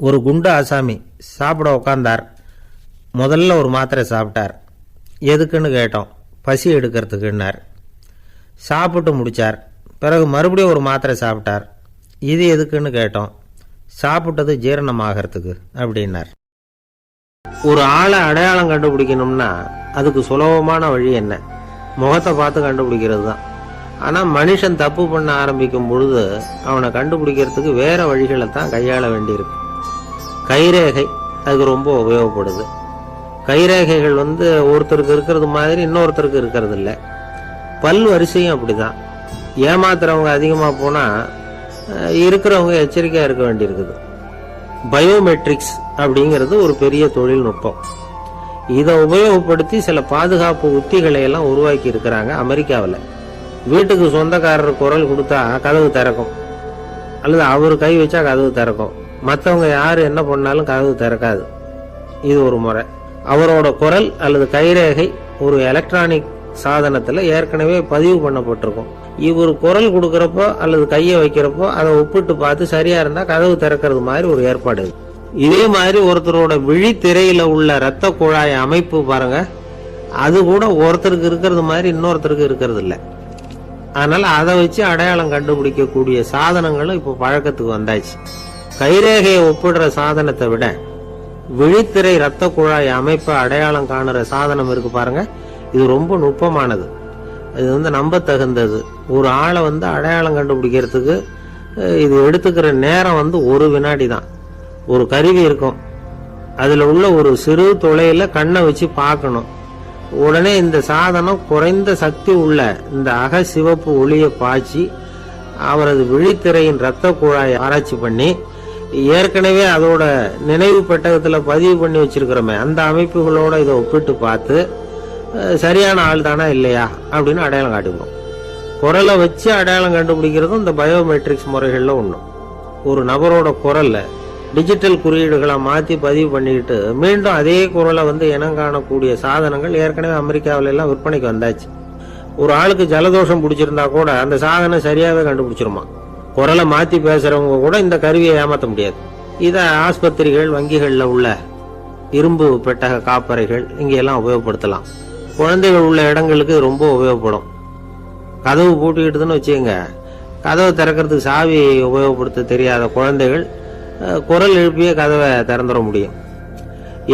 ஒரு குண்டு ஆசாமி சாப்பிட உக்காந்தார். முதல்ல ஒரு மாத்திரை சாப்பிட்டார். எதுக்குன்னு கேட்டோம். பசி எடுக்கிறதுக்குன்னார். சாப்பிட்டு முடித்தார். பிறகு மறுபடியும் ஒரு மாத்திரை சாப்பிட்டார். இது எதுக்குன்னு கேட்டோம். சாப்பிட்டது ஜீரணமாகறதுக்கு அப்படின்னார். ஒரு ஆளை அடையாளம் கண்டுபிடிக்கணும்னா அதுக்கு சுலபமான வழி என்ன? முகத்தை பார்த்து கண்டுபிடிக்கிறது தான். ஆனால் மனுஷன் தப்பு பண்ண ஆரம்பிக்கும் பொழுது அவனை கண்டுபிடிக்கிறதுக்கு வேற வழிகளை தான் கையாள வேண்டியிருக்கு. கைரேகை அதுக்கு ரொம்ப உபயோகப்படுது. கைரேகைகள் ஒருத்தருக்கு இருக்கிறது மாதிரி இன்னொருத்தருக்கு இருக்கிறது இல்லை. பல் வரிசையும் அப்படிதான். ஏமாத்துறவங்க அதிகமாக போனால் இருக்கிறவங்க எச்சரிக்கையாக இருக்க வேண்டியிருக்குது. பயோமெட்ரிக்ஸ் அப்படிங்கிறது ஒரு பெரிய தொழில்நுட்பம். இதை உபயோகப்படுத்தி சில பாதுகாப்பு உத்திகளை எல்லாம் உருவாக்கி இருக்கிறாங்க அமெரிக்காவில். வீட்டுக்கு சொந்தக்காரர் குரல் கொடுத்தா கதவு திறக்கும், அல்லது அவர் கை வச்சா கதவு திறக்கும். மற்றவங்க யார் என்ன பண்ணாலும் கதவு திறக்காது. இது ஒரு முறை. அவரோட குரல் அல்லது கைரேகை ஒரு எலக்ட்ரானிக் சாதனத்தில் ஏற்கனவே பதிவு பண்ணப்பட்டிருக்கும். இவர் குரல் கொடுக்கறப்போ அல்லது கையை வைக்கிறப்போ அதை ஒப்பிட்டு பார்த்து சரியா இருந்தா கதவு திறக்கிறது மாதிரி ஒரு ஏற்பாடு. இதே மாதிரி ஒருத்தரோட விழித்திரையில உள்ள இரத்த குழாய் அமைப்பு பாருங்க, அது கூட ஒருத்தருக்கு இருக்கிறது மாதிரி இன்னொருத்தருக்கு இருக்கிறது இல்லை. அதனால அதை வச்சு அடையாளம் கண்டுபிடிக்கக்கூடிய சாதனங்களும் இப்போ பழக்கத்துக்கு வந்தாச்சு. கைரேகையை ஒப்பிடுற சாதனத்தை விட விழித்திரை இரத்த குழாய் அமைப்பை அடையாளம் காணுற சாதனம் இருக்கு பாருங்க, இது ரொம்ப நுட்பமானது. இது நம்ப தகுந்தது. ஒரு ஆளை அடையாளம் கண்டுபிடிக்கிறதுக்கு இது எடுத்துக்கிற நேரம் ஒரு வினாடி தான். ஒரு கருவி இருக்கும், அதுல உள்ள ஒரு சிறு துளையில கண்ணை வச்சு பார்க்கணும். உடனே இந்த சாதனம் குறைந்த சக்தி உள்ள இந்த அகசிவப்பு ஒளியை பாய்ச்சி அவரது விழித்திரையின் இரத்த குழாயை ஆராய்ச்சி பண்ணி ஏற்கனவே அதோட நினைவு பெட்டகத்துல பதிவு பண்ணி வச்சிருக்கிறோமே அந்த அமைப்புகளோட இதை ஒப்பிட்டு பார்த்து சரியான ஆள் தானா இல்லையா அப்படின்னு அடையாளம் காட்டிவிடும். குரலை வச்சு அடையாளம் கண்டுபிடிக்கிறதும் இந்த பயோமெட்ரிக்ஸ் முறைகள்ல ஒண்ணு. ஒரு நபரோட குரல்ல டிஜிட்டல் குறியீடுகளை மாற்றி பதிவு பண்ணிக்கிட்டு மீண்டும் அதே குரலை இனம் காணக்கூடிய சாதனங்கள் ஏற்கனவே அமெரிக்காவில எல்லாம் விற்பனைக்கு வந்தாச்சு. ஒரு ஆளுக்கு ஜலதோஷம் பிடிச்சிருந்தா கூட அந்த சாதனம் சரியாவே கண்டுபிடிச்சிருமா. குரலை மாற்றி பேசுறவங்க கூட இந்த கருவியை ஏமாற்ற முடியாது. இதை ஆஸ்பத்திரிகள், வங்கிகளில் உள்ள இரும்பு பெட்டக காப்பறைகள் இங்கெல்லாம் உபயோகப்படுத்தலாம். குழந்தைகள் உள்ள இடங்களுக்கு ரொம்ப உபயோகப்படும். கதவு பூட்டிக்கிட்டுதுன்னு வச்சுக்கோங்க, கதவை திறக்கிறதுக்கு சாவி உபயோகப்படுத்த தெரியாத குழந்தைகள் குரல் எழுப்பிய கதவை திறந்துட முடியும்.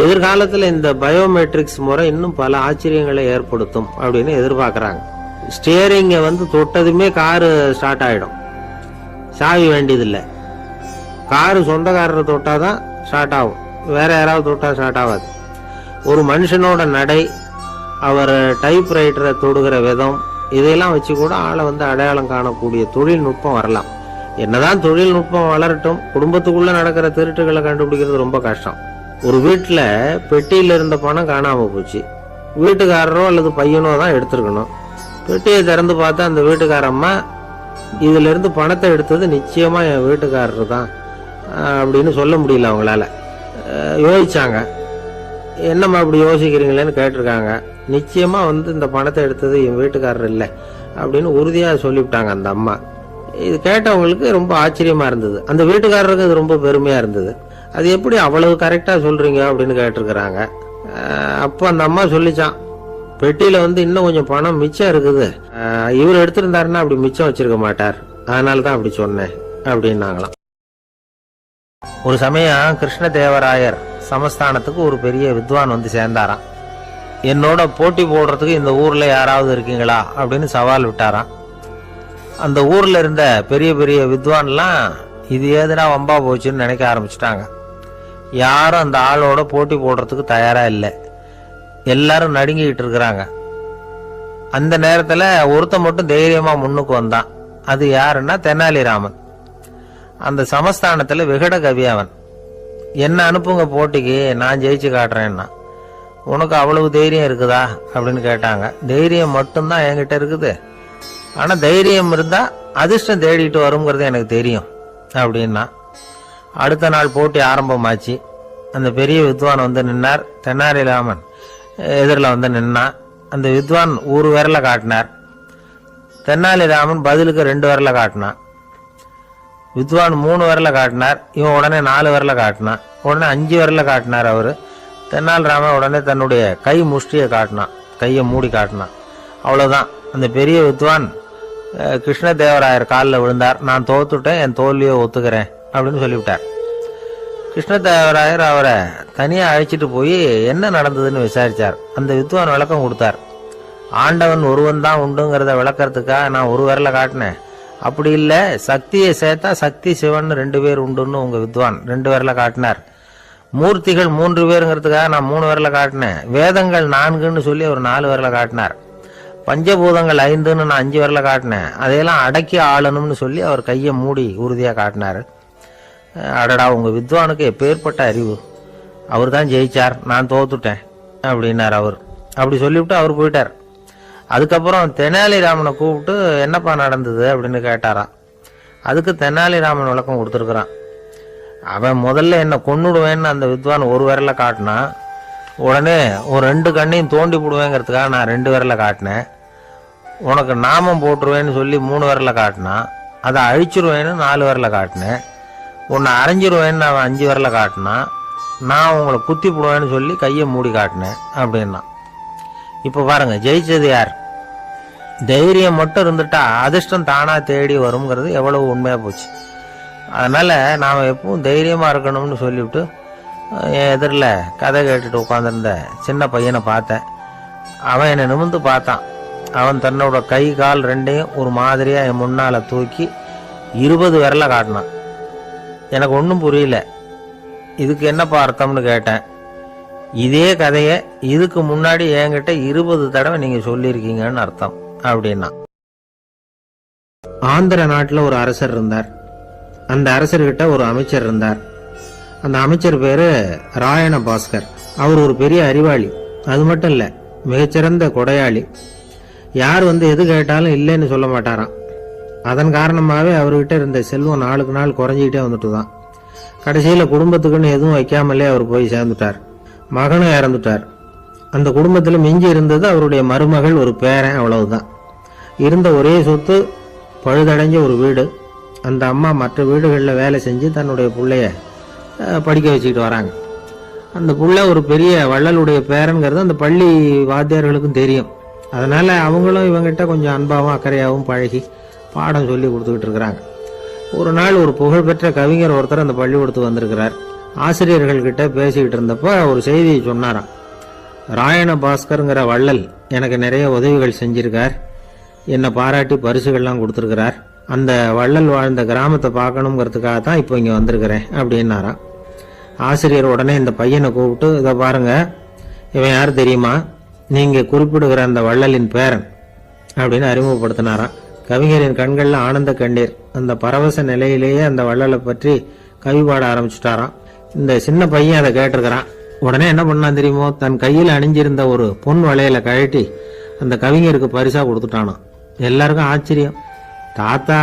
எதிர்காலத்தில் இந்த பயோமெட்ரிக்ஸ் முறை இன்னும் பல ஆச்சரியங்களை ஏற்படுத்தும் அப்படின்னு எதிர்பார்க்கறாங்க. ஸ்டியரிங்கை தொட்டதுமே காரு ஸ்டார்ட் ஆயிடும், சாவி வேண்டியதில்லை. காரு சொந்தக்காரரை தொட்டாதான் ஸ்டார்ட் ஆகும், வேற யாராவது தொட்டா ஸ்டார்ட் ஆகாது. ஒரு மனுஷனோட நடை, அவர் டைப் ரைட்டரை தொடுகிற விதம், இதையெல்லாம் வச்சு கூட ஆளை அடையாளம் காணக்கூடிய தொழில்நுட்பம் வரலாம். என்னதான் தொழில்நுட்பம் வளரட்டும், குடும்பத்துக்குள்ள நடக்கிற திருட்டுகளை கண்டுபிடிக்கிறது ரொம்ப கஷ்டம். ஒரு வீட்டுல பெட்டியில இருந்த பணம் காணாம போச்சு. வீட்டுக்காரரோ அல்லது பையனோ தான் எடுத்திருக்கணும். பெட்டியை திறந்து பார்த்தா அந்த வீட்டுக்காரம்மா இதுல இருந்து பணத்தை எடுத்தது நிச்சயமா என் வீட்டுக்காரரு தான் அப்படின்னு சொல்ல முடியல அவங்களால. யோசிச்சாங்க. என்னம்மா அப்படி யோசிக்கிறீங்களேன்னு கேட்டிருக்காங்க. நிச்சயமா இந்த பணத்தை எடுத்தது என் வீட்டுக்காரர் இல்லை அப்படின்னு உறுதியா சொல்லிவிட்டாங்க அந்த அம்மா. இது கேட்டவங்களுக்கு ரொம்ப ஆச்சரியமா இருந்தது. அந்த வீட்டுக்காரருக்கு அது ரொம்ப பெருமையா இருந்தது. அது எப்படி அவ்வளவு கரெக்டா சொல்றீங்க அப்படின்னு கேட்டிருக்கிறாங்க. அப்போ அந்த அம்மா சொல்லிச்சான், பெட்டியில இன்னும் கொஞ்சம் பணம் மிச்சம் இருக்குது, இவர் எடுத்திருந்தாருன்னா அப்படி மிச்சம் வச்சிருக்க மாட்டார், அதனாலதான் அப்படி சொன்னேன் அப்படின்னாங்களாம். ஒரு சமயம் கிருஷ்ணதேவராயர் சமஸ்தானத்துக்கு ஒரு பெரிய வித்வான் சேர்ந்தாராம். என்னோட போட்டி போடுறதுக்கு இந்த ஊர்ல யாராவது இருக்கீங்களா அப்படின்னு சவால் விட்டாராம். அந்த ஊர்ல இருந்த பெரிய பெரிய வித்வான்லாம் இது ஏதுனா வம்பா போச்சுன்னு நினைக்க ஆரம்பிச்சுட்டாங்க. யாரும் அந்த ஆளோட போட்டி போடுறதுக்கு தயாரா இல்லை. எல்லாரும் நடுங்கிட்டு இருக்கிறாங்க. அந்த நேரத்துல ஒருத்த மட்டும் தைரியமா முன்னுக்கு வந்தான். அது யாருன்னா தெனாலிராமன். அந்த சமஸ்தானத்துல விகட கவி அவன். என்ன அனுப்புங்க போட்டிக்கு, நான் ஜெயிச்சு காட்டுறேன்னா. உனக்கு அவ்வளவு தைரியம் இருக்குதா அப்படின்னு கேட்டாங்க. தைரியம் மட்டும்தான் என்கிட்ட இருக்குது, ஆனா தைரியம் இருந்தா அதிர்ஷ்டம் தேடிட்டு வருங்கிறது எனக்கு தெரியும் அப்படின்னா. அடுத்த நாள் போட்டி ஆரம்பமாச்சு. அந்த பெரிய வித்வான் நின்னார். தெனாலிராமன் எதிரில் நின்னான். அந்த வித்வான் ஒரு விரலை காட்டினார். தெனாலிராமன் பதிலுக்கு 2 விரலை காட்டினான். வித்வான் 3 விரல காட்டினார். இவன் உடனே 4 விரல காட்டினான். உடனே 5 விரல காட்டினார் அவரு. தென்னாலிராமன் உடனே தன்னுடைய கை முஷ்டியை காட்டினான், கையை மூடி காட்டினான். அவ்வளவுதான். அந்த பெரிய வித்வான் கிருஷ்ணதேவராயர் காலில் விழுந்தார். நான் தோத்துட்டேன், என் தோல்வியை ஒத்துக்கிறேன் அப்படின்னு சொல்லிவிட்டார். கிருஷ்ணதேவராயர் அவரை தனியாக அழைச்சிட்டு போய் என்ன நடந்ததுன்னு விசாரித்தார். அந்த வித்வான் விளக்கம் கொடுத்தார். ஆண்டவன் ஒருவன் தான் உண்டுங்கிறத விளக்கறதுக்காக நான் ஒரு விரலை காட்டினேன். அப்படி இல்லை, சக்தியை சேர்த்தா சக்தி சிவன் 2 பேர் உண்டுன்னு உங்கள் வித்வான் 2 விரலை காட்டினார். மூர்த்திகள் 3 பேருங்கிறதுக்காக நான் 3 விரலை காட்டினேன். வேதங்கள் 4ன்னு சொல்லி அவர் 4 விரலை காட்டினார். பஞ்சபூதங்கள் 5ன்னு நான் 5 விரலை காட்டினேன். அதையெல்லாம் அடக்கி ஆளணும்னு சொல்லி அவர் கையை மூடி உறுதியாக காட்டினார். அடடா, உங்கள் வித்வானுக்கு எப்பேற்பட்ட அறிவு! அவர் தான் ஜெயிச்சார், நான் தோத்துட்டேன் அப்படின்னார் அவர். அப்படி சொல்லிவிட்டு அவர் போயிட்டார். அதுக்கப்புறம் தெனாலிராமனை கூப்பிட்டு என்னப்பா நடந்தது அப்படின்னு கேட்டாராம். அதுக்கு தெனாலிராமன் விளக்கம் கொடுத்துருக்குறான். அவன் முதல்ல என்னை கொன்னுடுவேன்னு அந்த வித்வான் 1 விரலை காட்டினான். உடனே ஒரு 2 கண்ணையும் தோண்டி போடுவேங்கிறதுக்காக நான் 2 விரலை காட்டினேன். உனக்கு நாமம் போட்டுருவேன்னு சொல்லி 3 விரலை காட்டினான். அதை அழிச்சிருவேன்னு 4 விரலை காட்டினேன். உன்னை அரைஞ்சிருவேன்னு அவன் 5 விரலை காட்டினான். நான் உங்களை குத்தி போடுவேன்னு சொல்லி கையை மூடி காட்டினேன் அப்படின்னா. இப்போ பாருங்க, ஜெயிச்சது யார்? தைரியம் மட்டும் இருந்துட்டா அதிர்ஷ்டம் தானா தேடி வருங்கிறது எவ்வளவு உண்மையாக போச்சு. அதனால நாம் எப்பவும் தைரியமாக இருக்கணும்னு சொல்லிவிட்டு என் எதிரில் கதை கேட்டுட்டு உட்காந்துருந்த சின்ன பையனை பார்த்தேன். அவன் என்னை நிமிர்ந்து பார்த்தான். அவன் தன்னோட கை கால் 2ஐயும் ஒரு மாதிரியாக என் முன்னால் தூக்கி 20 விரலை காட்டினான். எனக்கு ஒன்றும் புரியல. இதுக்கு என்னப்பா அர்த்தம்னு கேட்டேன். இதே கதையை இதுக்கு முன்னாடி என்கிட்ட 20 தடவை நீங்கள் சொல்லியிருக்கீங்கன்னு அர்த்தம் அப்படின்னா. ஆந்திர நாட்டில் ஒரு அரசர் இருந்தார். அந்த அரசர்கிட்ட ஒரு அமைச்சர் இருந்தார். அந்த அமைச்சர் பேரு ராயண பாஸ்கர். அவர் ஒரு பெரிய அறிவாளி. அது மட்டும் இல்லை, மிகச்சிறந்த கொடையாளி. யார் எது கேட்டாலும் இல்லைன்னு சொல்ல மாட்டாராம். அதன் காரணமாகவே அவர்கிட்ட இருந்த செல்வம் நாளுக்கு நாள் குறைஞ்சிக்கிட்டே வந்துட்டு தான். கடைசியில் குடும்பத்துக்குன்னு எதுவும் வைக்காமலே அவர் போய் சேர்ந்துட்டார். மகனும் இறந்துட்டார். அந்த குடும்பத்தில் மிஞ்சி இருந்தது அவருடைய மருமகள், ஒரு பேரன், அவ்வளவுதான். இருந்த ஒரே சொத்து பழுதடைஞ்ச ஒரு வீடு. அந்த அம்மா மற்ற வீடுகளில் வேலை செஞ்சு தன்னுடைய பிள்ளைய படிக்க வச்சுக்கிட்டு வராங்க. அந்த புள்ள ஒரு பெரிய வள்ளலுடைய பேரன்கிறது அந்த பள்ளி வாத்தியார்களுக்கும் தெரியும். அதனால் அவங்களும் இவங்கிட்ட கொஞ்சம் அன்பாகவும் அக்கறையாகவும் பழகி பாடம் சொல்லி கொடுத்துக்கிட்டு இருக்கிறாங்க. ஒரு நாள் ஒரு புகழ்பெற்ற கவிஞர் ஒருத்தர் அந்த பள்ளிக்கூடத்துக்கு வந்திருக்கிறார். ஆசிரியர்கள்கிட்ட பேசிக்கிட்டு இருந்தப்போ ஒரு செய்தியை சொன்னாராம். ராயண பாஸ்கருங்கிற வள்ளல் எனக்கு நிறைய உதவிகள் செஞ்சிருக்கார். என்னை பாராட்டி பரிசுகள்லாம் கொடுத்துருக்கிறார். அந்த வள்ளல் வாழ்ந்த கிராமத்தை பார்க்கணுங்கிறதுக்காக தான் இப்போ இங்கே வந்திருக்கிறேன் அப்படின்னாராம். ஆசிரியர் உடனே இந்த பையனை கூப்பிட்டு, இதை பாருங்க, இவன் யார் தெரியுமா? நீங்கள் குறிப்பிடுகிற அந்த வள்ளலின் பேரன் அப்படின்னு அறிமுகப்படுத்தினாராம். கவிஞரின் கண்களில் ஆனந்த கண்ணீர். அந்த பரவச நிலையிலேயே அந்த வள்ளலை பற்றி கவி பாட ஆரம்பிச்சுட்டாராம். இந்த சின்ன பையன் அதை கேட்டிருக்கிறான். உடனே என்ன பண்ணான் தெரியுமோ? தன் கையில் அணிஞ்சிருந்த ஒரு பொன் வளையல கழட்டி அந்த கவிஞருக்கு பரிசா கொடுத்துட்டானான். எல்லாருக்கும் ஆச்சரியம். தாத்தா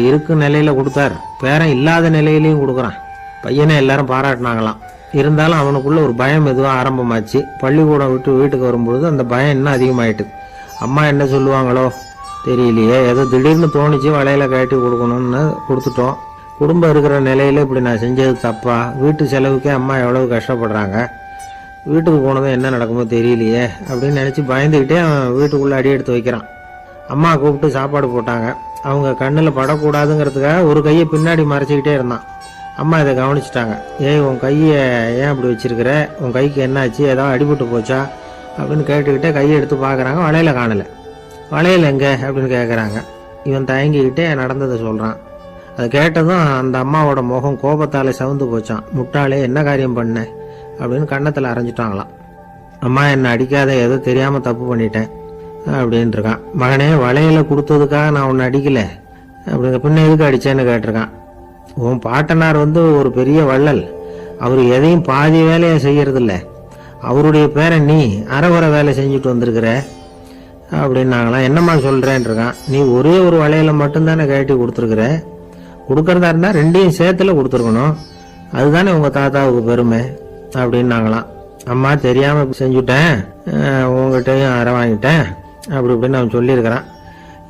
இருக்கும் நிலையில கொடுத்தார், பேரன் இல்லாத நிலையிலையும் கொடுக்குறான். பையனை எல்லாரும் பாராட்டினாங்களாம். இருந்தாலும் அவனுக்குள்ள ஒரு பயம் எதுவும் ஆரம்பமாச்சு. பள்ளிக்கூடம் விட்டு வீட்டுக்கு வரும்பொழுது அந்த பயம் இன்னும் அதிகமாயிட்டு. அம்மா என்ன சொல்லுவாங்களோ தெரியலையே, ஏதோ திடீர்னு தோணிச்சு வளையல கழட்டி கொடுக்கணும்னு கொடுத்துட்டோம். குடும்பம் இருக்கிற நிலையில இப்படி நான் செஞ்சது தப்பா? வீட்டு செலவுக்கே அம்மா எவ்வளவு கஷ்டப்படுறாங்க. வீட்டுக்கு போனதும் என்ன நடக்குமோ தெரியலையே அப்படின்னு நினச்சி பயந்துக்கிட்டே அவன் வீட்டுக்குள்ளே அடி எடுத்து வைக்கிறான். அம்மா கூப்பிட்டு சாப்பாடு போட்டாங்க. அவங்க கண்ணில் படக்கூடாதுங்கிறதுக்காக ஒரு கையை பின்னாடி மறைச்சிக்கிட்டே இருந்தான். அம்மா இதை கவனிச்சிட்டாங்க. ஏய், உன் கையை ஏன் அப்படி வச்சிருக்கிற? உன் கைக்கு என்னாச்சு? ஏதாவது அடிபட்டு போச்சா அப்படின்னு கேட்டுக்கிட்டே கையை எடுத்து பார்க்குறாங்க. வளையல காணலை. வளையல் எங்கே அப்படின்னு கேட்குறாங்க. இவன் தயங்கிக்கிட்டே நடந்ததை சொல்கிறான். அதை கேட்டதும் அந்த அம்மாவோட முகம் கோபத்தால் சவுந்து போச்சான். முட்டாளே, என்ன காரியம் பண்ண அப்படின்னு கன்னத்தில் அரைஞ்சிட்டாங்களாம். அம்மா, என்னை அடிக்காத, ஏதோ தெரியாமல் தப்பு பண்ணிட்டேன் அப்படின்னு இருக்கான். மகனே, வளையல கொடுத்ததுக்காக நான் உன்னை அடிக்கல அப்படிங்க, பின்ன எதுக்கு அடிச்சேன்னு கேட்டிருக்கான். உன் பாட்டனார் ஒரு பெரிய வள்ளல். அவர் எதையும் பாதி வேலையை செய்யறதில்ல. அவருடைய பேரை நீ அரைகுறை வேலை செஞ்சுட்டு வந்திருக்கிற அப்படின்னாங்களாம். என்னம்மா சொல்கிறேன் இருக்கான். நீ ஒரே ஒரு வளையலை மட்டும்தானே கழட்டி கொடுத்துருக்குற. கொடுக்கறதா இருந்தால் 2ஐயும் சேர்த்துல கொடுத்துருக்கணும். அதுதானே உங்கள் தாத்தாவுக்கு பெருமை அப்படின்னாங்களாம். அம்மா, தெரியாமல் செஞ்சுட்டேன், உங்ககிட்டையும் அரை வாங்கிட்டேன் அப்படி இப்படின்னு அவன் சொல்லியிருக்கிறான்.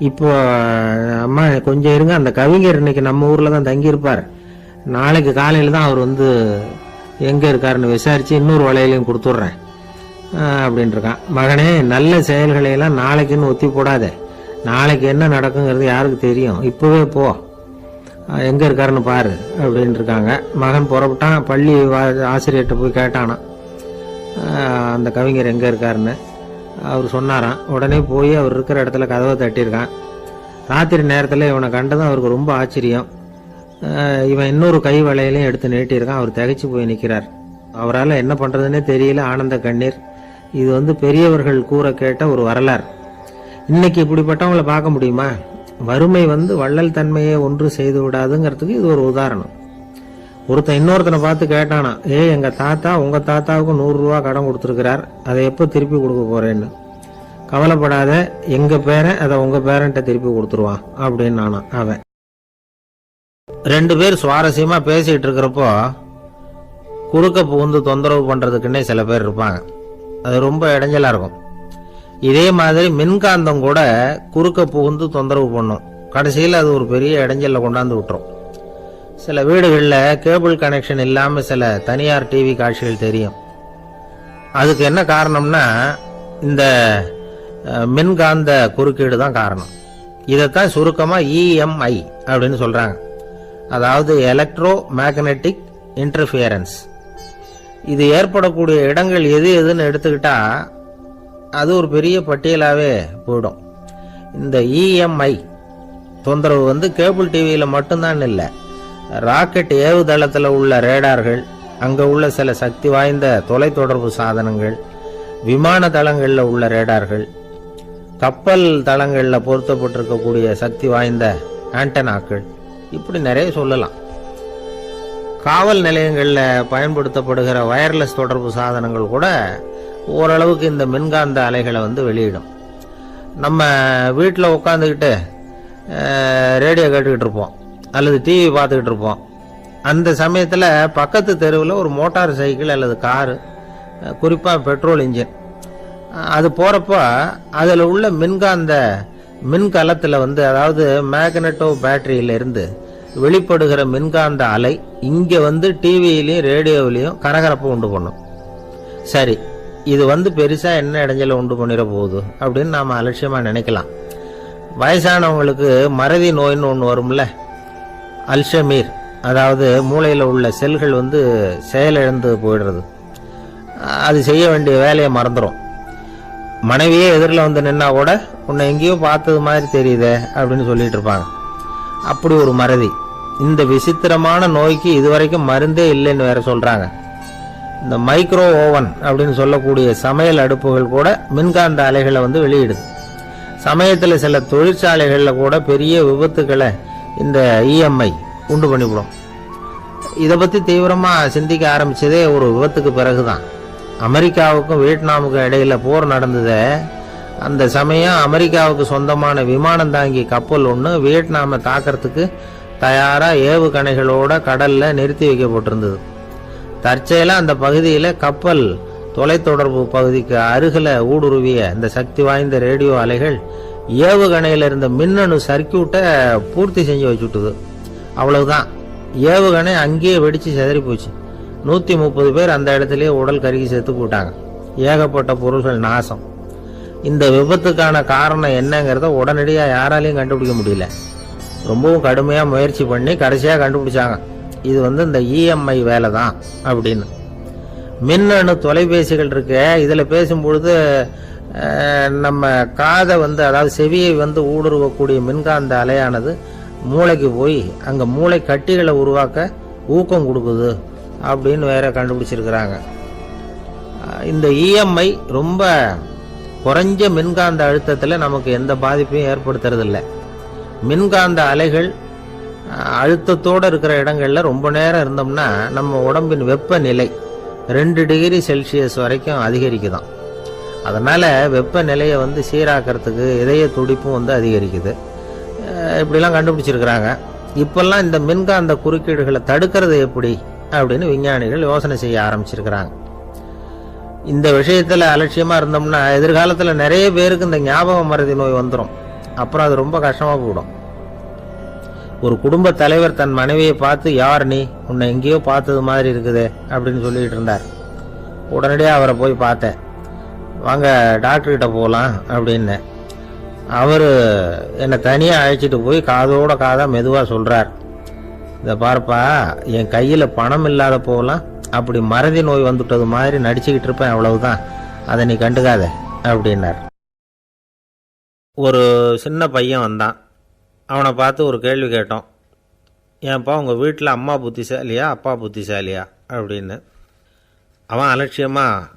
இப்போ அம்மா கொஞ்சம் இருங்க, அந்த கவிஞர் இன்னைக்கு நம்ம ஊரில் தான் தங்கியிருப்பார், நாளைக்கு காலையில் தான் அவர் வந்து எங்கே இருக்காருன்னு விசாரித்து இன்னொரு வலையிலையும் கொடுத்துட்றேன் அப்படின்ட்டுருக்கான். மகனே, நல்ல செயல்களையெல்லாம் நாளைக்குன்னு ஒத்தி போடாத, நாளைக்கு என்ன நடக்குங்கிறது யாருக்கு தெரியும், இப்போவே போ, எங்கே இருக்காருன்னு பாரு அப்படின்ட்டு இருக்காங்க. மகன் புறப்பட்டான், பள்ளி ஆசிரியர்கிட்ட போய் கேட்டானான் அந்த கவிஞர் எங்கே இருக்காருன்னு. அவர் சொன்னாராம். உடனே போய் அவர் இருக்கிற இடத்துல கதவை தட்டியிருக்கான். ராத்திரி நேரத்தில் இவனை கண்டதும் அவருக்கு ரொம்ப ஆச்சரியம். இவன் இன்னொரு கை வளையலையும் எடுத்து நீட்டியிருக்கான். அவர் திகைச்சு போய் நிற்கிறார். அவரால் என்ன பண்ணுறதுன்னே தெரியல, ஆனந்த கண்ணீர். இது வந்து பெரியவர்கள் கூற கேட்ட ஒரு வரலாறு. இன்னைக்கு இப்படிப்பட்டவங்களை பார்க்க முடியுமா? வறுமை வந்து வள்ளல் தன்மையை ஒன்று செய்து விடாதுங்கிறதுக்கு இது ஒரு உதாரணம். ஒருத்தன் இன்னொருத்தனை பார்த்து கேட்டானா, எங்கள் தாத்தா உங்கள் தாத்தாவுக்கு 100 ரூபா கடன் கொடுத்துருக்கிறார், அதை எப்போ திருப்பி கொடுக்க போறேன்னு. கவலைப்படாத, எங்கள் பேரன் அதை உங்கள் பேரன்ட்ட திருப்பி கொடுத்துருவான் அப்படின்னு நானான் அவன். 2 பேர் சுவாரஸ்யமாக பேசிகிட்டு இருக்கிறப்போ குறுக்க புகுந்து தொந்தரவு பண்ணுறதுக்குன்னே சில பேர் இருப்பாங்க. அது ரொம்ப இடைஞ்சலாக இருக்கும். இதே மாதிரி மின்காந்தம் கூட குறுக்க புகுந்து தொந்தரவு பண்ணும். கடைசியில் அது ஒரு பெரிய இடைஞ்சலில் கொண்டாந்து விட்டுரும். சில வீடுகளில் கேபிள் கனெக்ஷன் இல்லாமல் சில தனியார் டிவி காட்சிகள் தெரியும். அதுக்கு என்ன காரணம்னா இந்த மின்காந்த குறுக்கீடு தான் காரணம். இதைத்தான் சுருக்கமாக இஎம்ஐ அப்படின்னு சொல்கிறாங்க. அதாவது எலக்ட்ரோ மேக்னெட்டிக் இன்டர்ஃபியரன்ஸ். இது ஏற்படக்கூடிய இடங்கள் எது எதுன்னு எடுத்துக்கிட்டா அது ஒரு பெரிய பட்டியலாகவே போயிடும். இந்த இஎம்ஐ தொந்தரவு வந்து கேபிள் டிவியில் மட்டும்தான் இல்லை, ராக்கெட் ஏவுதளத்தில் உள்ள ரேடார்கள், அங்கே உள்ள சில சக்தி வாய்ந்த தொலைத்தொடர்பு சாதனங்கள், விமான தளங்களில் உள்ள ரேடார்கள், கப்பல் தளங்களில் பொருத்தப்பட்டிருக்கக்கூடிய சக்தி வாய்ந்த ஆண்டனாக்கள், இப்படி நிறைய சொல்லலாம். காவல் நிலையங்களில் பயன்படுத்தப்படுகிற வயர்லெஸ் தொடர்பு சாதனங்கள் கூட ஓரளவுக்கு இந்த மின்காந்த அலைகளை வந்து வெளியிடும். நம்ம வீட்டில் உட்காந்துக்கிட்டு ரேடியோ கேட்டுக்கிட்டு இருப்போம் அல்லது டிவி பார்த்துக்கிட்டு இருப்போம். அந்த சமயத்தில் பக்கத்து தெருவில் ஒரு மோட்டார் சைக்கிள் அல்லது காரு, குறிப்பாக பெட்ரோல் இன்ஜின், அது போகிறப்போ அதில் உள்ள மின்கலத்தில் வந்து, அதாவது மேக்னெட்டோ பேட்டரியிலிருந்து வெளிப்படுகிற மின்காந்த அலை இங்கே வந்து டிவியிலையும் ரேடியோவிலையும் கரகரப்பை உண்டு பண்ணும். சரி, இது வந்து பெருசாக என்ன இடைஞ்சலை உண்டு பண்ணிட போகுது அப்படின்னு நாம் அலட்சியமாக நினைக்கலாம். வயசானவங்களுக்கு மறதி நோயின்னு ஒன்று வரும்ல, அல்ஷமீர், அதாவது மூளையில் உள்ள செல்கள் வந்து செயலிழந்து போயிடுறது, அது செய்ய வேண்டிய வேலையை மறந்துடும். மனைவியே எதிரில் வந்து நின்னா கூட உன்னை எங்கேயோ பார்த்தது மாதிரி தெரியுதே அப்படின்னு சொல்லிட்டு இருப்பாங்க. அப்படி ஒரு மறதி. இந்த விசித்திரமான நோய்க்கு இதுவரைக்கும் மருந்தே இல்லைன்னு வேற சொல்றாங்க. இந்த மைக்ரோ ஓவன் அப்படின்னு சொல்லக்கூடிய சமையல் அடுப்புகள் கூட மின்காந்த அலைகளை வந்து வெளியிடுது. சமயத்தில் சில தொழிற்சாலைகளில் கூட பெரிய விபத்துக்களை இந்த இஎம்ஐ உண்டு பண்ணிவிடும். இதை பற்றி தீவிரமாக சிந்திக்க ஆரம்பித்ததே ஒரு விபத்துக்கு பிறகுதான். அமெரிக்காவுக்கும் வியட்நாமுக்கும் இடையில் போர் நடந்தது. அந்த சமயம் அமெரிக்காவுக்கு சொந்தமான விமானம் தாங்கி கப்பல் ஒன்று வியட்நாமை தாக்கிறதுக்கு தயாராக ஏவுகணைகளோட கடலில் நிறுத்தி வைக்கப்பட்டிருந்தது. தற்செயலாக அந்த பகுதியில் கப்பல் தொலைத்தொடர்பு பகுதிக்கு அருகில் ஊடுருவிய இந்த சக்தி வாய்ந்த ரேடியோ அலைகள் ஏவுகணையில் இருந்த மின்னணு சர்க்கியூட்டை பூர்த்தி செஞ்சு வச்சுட்டுது. அவ்வளவுதான், ஏவுகணை அங்கேயே வெடித்து சிதறி போச்சு. 130 பேர் அந்த இடத்துலயே உடல் கருகி செத்து போட்டாங்க. ஏகப்பட்ட பொருள்கள் நாசம். இந்த விபத்துக்கான காரணம் என்னங்கிறத உடனடியாக யாராலையும் கண்டுபிடிக்க முடியல. ரொம்பவும் கடுமையாக முயற்சி பண்ணி கடைசியாக கண்டுபிடிச்சாங்க, இது வந்து இந்த இஎம்ஐ வேலை தான் அப்படின்னு. மின்னணு தொலைபேசிகள் இருக்கு, இதில் பேசும்பொழுது நம்ம காதை வந்து, அதாவது செவியை வந்து ஊடுருவக்கூடிய மின்காந்த அலையானது மூளைக்கு போய் அங்கே மூளை கட்டிகளை உருவாக்க ஊக்கம் கொடுக்குது அப்படின்னு வேற கண்டுபிடிச்சிருக்கிறாங்க. இந்த இஎம்ஐ ரொம்ப குறைஞ்ச மின்காந்த அழுத்தத்தில் நமக்கு எந்த பாதிப்பையும் ஏற்படுத்துறதில்லை. மின்காந்த அலைகள் அழுத்தத்தோடு இருக்கிற இடங்களில் ரொம்ப நேரம் இருந்தோம்னா நம்ம உடம்பின் வெப்பநிலை 2 டிகிரி செல்சியஸ் வரைக்கும் அதிகரிக்குதான். அதனால் வெப்பநிலையை வந்து சீராக்கிறதுக்கு இதய துடிப்பும் வந்து அதிகரிக்குது. இப்படிலாம் கண்டுபிடிச்சிருக்கிறாங்க. இப்பெல்லாம் இந்த மின்காந்த குறுக்கீடுகளை தடுக்கிறது எப்படி அப்படின்னு விஞ்ஞானிகள் யோசனை செய்ய ஆரம்பிச்சிருக்கிறாங்க. இந்த விஷயத்தில் அலட்சியமாக இருந்தோம்னா எதிர்காலத்தில் நிறைய பேருக்கு இந்த ஞாபக மறதி நோய் வந்துடும். அப்புறம் அது ரொம்ப கஷ்டமாக போயிடும். ஒரு குடும்ப தலைவர் தன் மனைவியை பார்த்து, யார் நீ, உன்னை எங்கேயோ பார்த்தது மாதிரி இருக்குதே அப்படின்னு சொல்லிட்டு இருந்தார். உடனடியாக அவரை போய் பார்த்தேன். வாங்க டாக்டர்கிட்ட போகலாம் அப்படின்னு. அவர் என்னை தனியாக அழைச்சிட்டு போய் காதோட காதாக மெதுவாக சொல்கிறார், இதை பார்ப்பா, என் கையில் பணம் இல்லாத போகலாம், அப்படி மறதி நோய் வந்துட்டது மாதிரி நடிச்சுக்கிட்டு இருப்பேன், அவ்வளவுதான், அதை நீ கண்டுக்காத அப்படின்னார். ஒரு சின்ன பையன் வந்தான். அவனை பார்த்து ஒரு கேள்வி கேட்டோம். ஏன்ப்பா உங்கள் வீட்டில் அம்மா புத்திசாலியா அப்பா புத்திசாலியா அப்படின்னு. அவன் அலட்சியமாக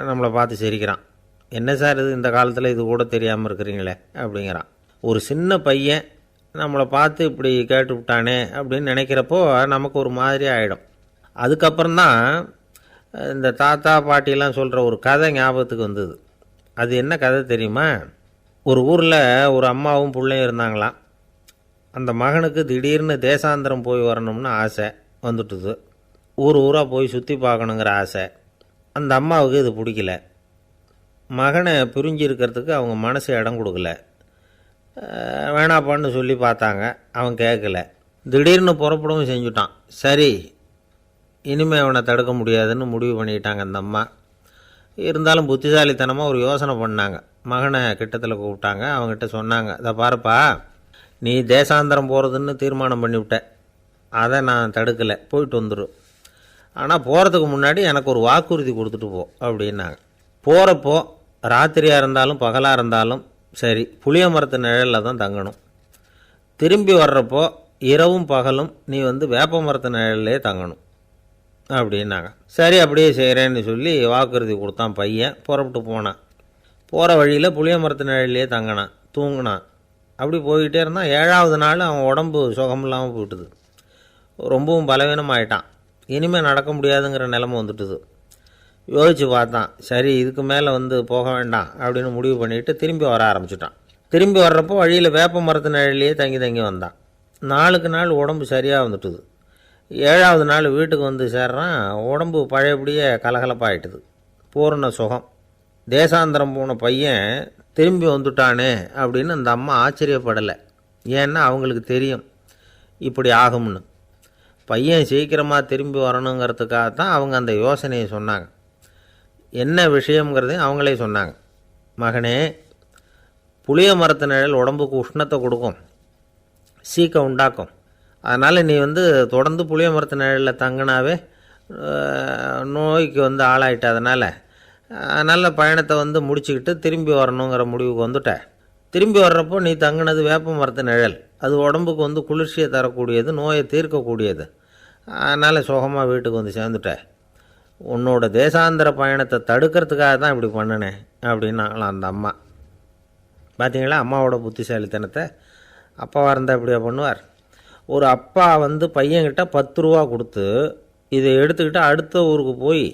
நம்மளை பார்த்து சிரிக்கிறான். என்ன சார் இது, இந்த காலத்தில் இது கூட தெரியாமல் இருக்கிறீங்களே அப்படிங்கிறான். ஒரு சின்ன பையன் நம்மளை பார்த்து இப்படி கேட்டு விட்டானே அப்படின்னு நினைக்கிறப்போ நமக்கு ஒரு மாதிரி ஆகிடும். அதுக்கப்புறம்தான் இந்த தாத்தா பாட்டியெல்லாம் சொல்கிற ஒரு கதை ஞாபகத்துக்கு வந்தது. அது என்ன கதை தெரியுமா? ஒரு ஊரில் ஒரு அம்மாவும் பிள்ளையும் இருந்தாங்களாம். அந்த மகனுக்கு திடீர்னு தேசாந்திரம் போய் வரணும்னு ஆசை வந்துட்டுது. ஊராக போய் சுற்றி பார்க்கணுங்கிற ஆசை. அந்த அம்மாவுக்கு இது பிடிக்கல. மகனை பிரிஞ்சு இருக்கிறதுக்கு அவங்க மனசு இடம் கொடுக்கல. வேணாப்பான்னு சொல்லி பார்த்தாங்க, அவன் கேட்கல. திடீர்னு புறப்படவும் செஞ்சுட்டான். சரி, இனிமேல் அவனை தடுக்க முடியாதுன்னு முடிவு பண்ணிட்டாங்க அந்த அம்மா. இருந்தாலும் புத்திசாலித்தனமாக ஒரு யோசனை பண்ணாங்க. மகனை கிட்டத்தில் கூப்பிட்டாங்க. அவங்ககிட்ட சொன்னாங்க, இதை பாருப்பா, நீ தேசாந்திரம் போகிறதுன்னு தீர்மானம் பண்ணிவிட்ட, அதை நான் தடுக்கலை, போயிட்டு வந்துடும். ஆனால் போகிறதுக்கு முன்னாடி எனக்கு ஒரு வாக்குறுதி கொடுத்துட்டு போ அப்படின்னாங்க. போகிறப்போ ராத்திரியாக இருந்தாலும் பகலாக இருந்தாலும் சரி, புளிய மரத்து நிழலில் தான் தங்கணும். திரும்பி வர்றப்போ இரவும் பகலும் நீ வேப்ப மரத்து நிழல்லே தங்கணும் அப்படின்னாங்க. சரி, அப்படியே செய்கிறேன்னு சொல்லி வாக்குறுதி கொடுத்தான் பையன். புறப்பட்டு போனான். போகிற வழியில் புளிய மரத்து நிழல்லையே தங்கினான், தூங்கினான். அப்படி போய்கிட்டே இருந்தான். 7வது நாள் அவன் உடம்பு சுகமில்லாமல் போயிட்டுது. ரொம்பவும் பலவீனமாயிட்டான். இனிமேல் நடக்க முடியாதுங்கிற நிலைமை வந்துட்டுது. யோசித்து பார்த்தான். சரி, இதுக்கு மேலே போக வேண்டாம் அப்படின்னு முடிவு பண்ணிவிட்டு திரும்பி வர ஆரம்பிச்சிட்டான். திரும்பி வர்றப்போ வழியில் வேப்ப மரத்து நிழல்லையே தங்கி வந்தான். நாளுக்கு நாள் உடம்பு சரியாக வந்துட்டுது. 7வது நாள் வீட்டுக்கு சேர்றான். உடம்பு பழையபடியே கலகலப்பாயிட்டுது. பூர்ண சுகம். தேசாந்திரம் போன பையன் திரும்பி வந்துட்டானே அப்படின்னு அந்த அம்மா ஆச்சரியப்படலை. ஏன்னா அவங்களுக்கு தெரியும் இப்படி ஆகும்னு. பையன் சீக்கிரமாக திரும்பி வரணுங்கிறதுக்காகத்தான் அவங்க அந்த யோசனையை சொன்னாங்க. என்ன விஷயங்கிறதையும் அவங்களே சொன்னாங்க. மகனே, புளிய மரத்து நிழல் உடம்புக்கு உஷ்ணத்தை கொடுக்கும், சீக்கம் உண்டாக்கும். அதனால் நீ தொடர்ந்து புளிய மரத்து நிழலில் தங்கினாவே நோய்க்கு ஆளாயிட்ட. அதனால் நல்ல பயணத்தை முடிச்சுக்கிட்டு திரும்பி வரணுங்கிற முடிவுக்கு வந்துட்ட. திரும்பி வர்றப்போ நீ தங்கினது வேப்ப மரத்து நிழல். அது உடம்புக்கு குளிர்ச்சியை தரக்கூடியது, நோயை தீர்க்கக்கூடியது. அதனால் சுகமாக வீட்டுக்கு சேர்ந்துட்ட. உன்னோட தேசாந்திர பயணத்தை தடுக்கிறதுக்காக தான் இப்படி பண்ணினேன் அப்படின்னாங்களாம் அந்த அம்மா. பார்த்தீங்களா அம்மாவோட புத்திசாலித்தனத்தை? அப்பாவாக இருந்தால் இப்படியா பண்ணுவார்? ஒரு அப்பா பையன்கிட்ட 10 ரூபா கொடுத்து, இதை எடுத்துக்கிட்டு அடுத்த ஊருக்கு போய்